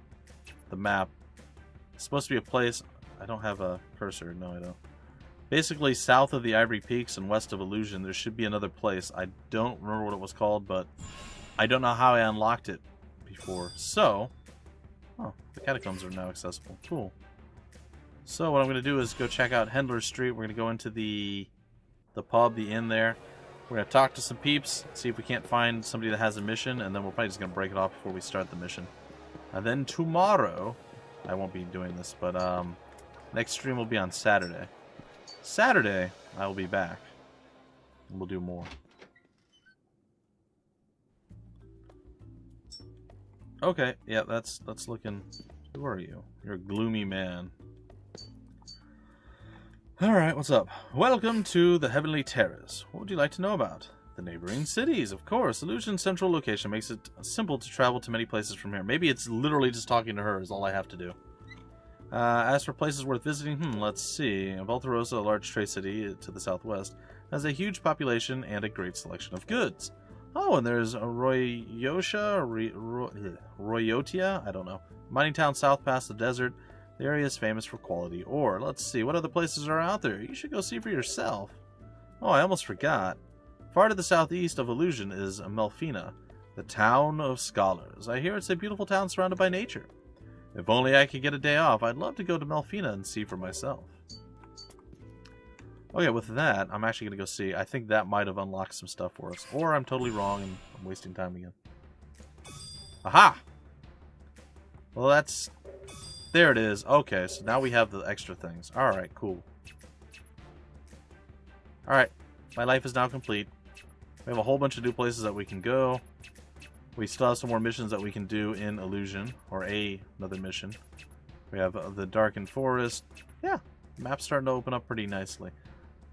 the map. It's supposed to be a place... I don't have a cursor. No, I don't. Basically, south of the Ivory Peaks and west of Illusion, there should be another place. I don't remember what it was called, but I don't know how I unlocked it before. So, oh, the catacombs are now accessible. Cool. So what I'm going to do is go check out Hendler Street. We're going to go into the pub, the inn there. We're going to talk to some peeps, see if we can't find somebody that has a mission, and then we're probably just going to break it off before we start the mission. And then tomorrow, I won't be doing this, but next stream will be on Saturday. Saturday, I will be back, and we'll do more. Okay, yeah, that's looking... Who are you? You're a gloomy man. Alright, what's up? Welcome to the Heavenly Terrace. What would you like to know about? The neighboring cities, of course. Illusion's central location makes it simple to travel to many places from here. Maybe it's literally just talking to her is all I have to do. As for places worth visiting, let's see. Voltarosa, a large trade city to the southwest, has a huge population and a great selection of goods. Oh, and there's Royotia, I don't know. Mining town south past the desert. The area is famous for quality ore. Let's see, what other places are out there? You should go see for yourself. Oh, I almost forgot. Far to the southeast of Illusion is Melfina, the town of scholars. I hear it's a beautiful town surrounded by nature. If only I could get a day off, I'd love to go to Melfina and see for myself. Okay, with that, I'm actually going to go see. I think that might have unlocked some stuff for us. Or I'm totally wrong and I'm wasting time again. Aha! Well, that's... There it is. Okay, so now we have the extra things. Alright, cool. Alright, my life is now complete. We have a whole bunch of new places that we can go. We still have some more missions that we can do in Illusion. Or another mission. We have the Darkened Forest. Yeah, the map's starting to open up pretty nicely.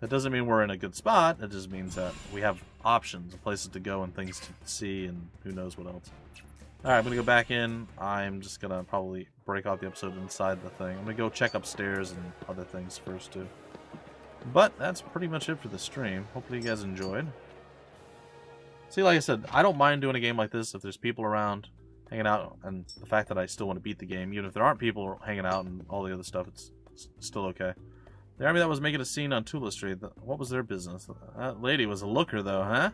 That doesn't mean we're in a good spot. It just means that we have options, places to go and things to see and who knows what else. Alright, I'm going to go back in. I'm just going to probably break off the episode inside the thing. I'm going to go check upstairs and other things first too. But that's pretty much it for the stream. Hopefully you guys enjoyed. See, like I said, I don't mind doing a game like this if there's people around hanging out, and the fact that I still want to beat the game. Even if there aren't people hanging out and all the other stuff, it's still okay. The army that was making a scene on Tula Street, what was their business? That lady was a looker, though, huh?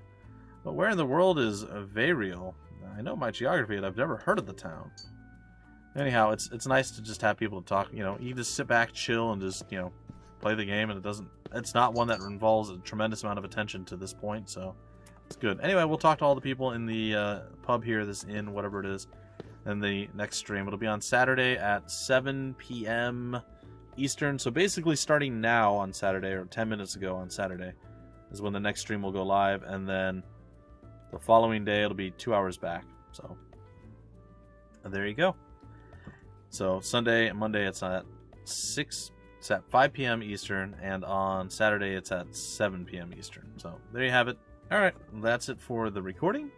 But where in the world is Varial? I know my geography, and I've never heard of the town. Anyhow, it's nice to just have people to talk. You know, you can just sit back, chill, and just, you know, play the game, and it's not one that involves a tremendous amount of attention to this point, so it's good. Anyway, we'll talk to all the people in the pub here, this inn, whatever it is, in the next stream. It'll be on Saturday at 7 p.m. Eastern, so basically starting now on Saturday, or 10 minutes ago on Saturday, is when the next stream will go live, and then the following day it'll be 2 hours back. So there you go. So Sunday and Monday it's at 5 p.m. Eastern, and on Saturday it's at 7 p.m. Eastern. So there you have it. Alright, that's it for the recording.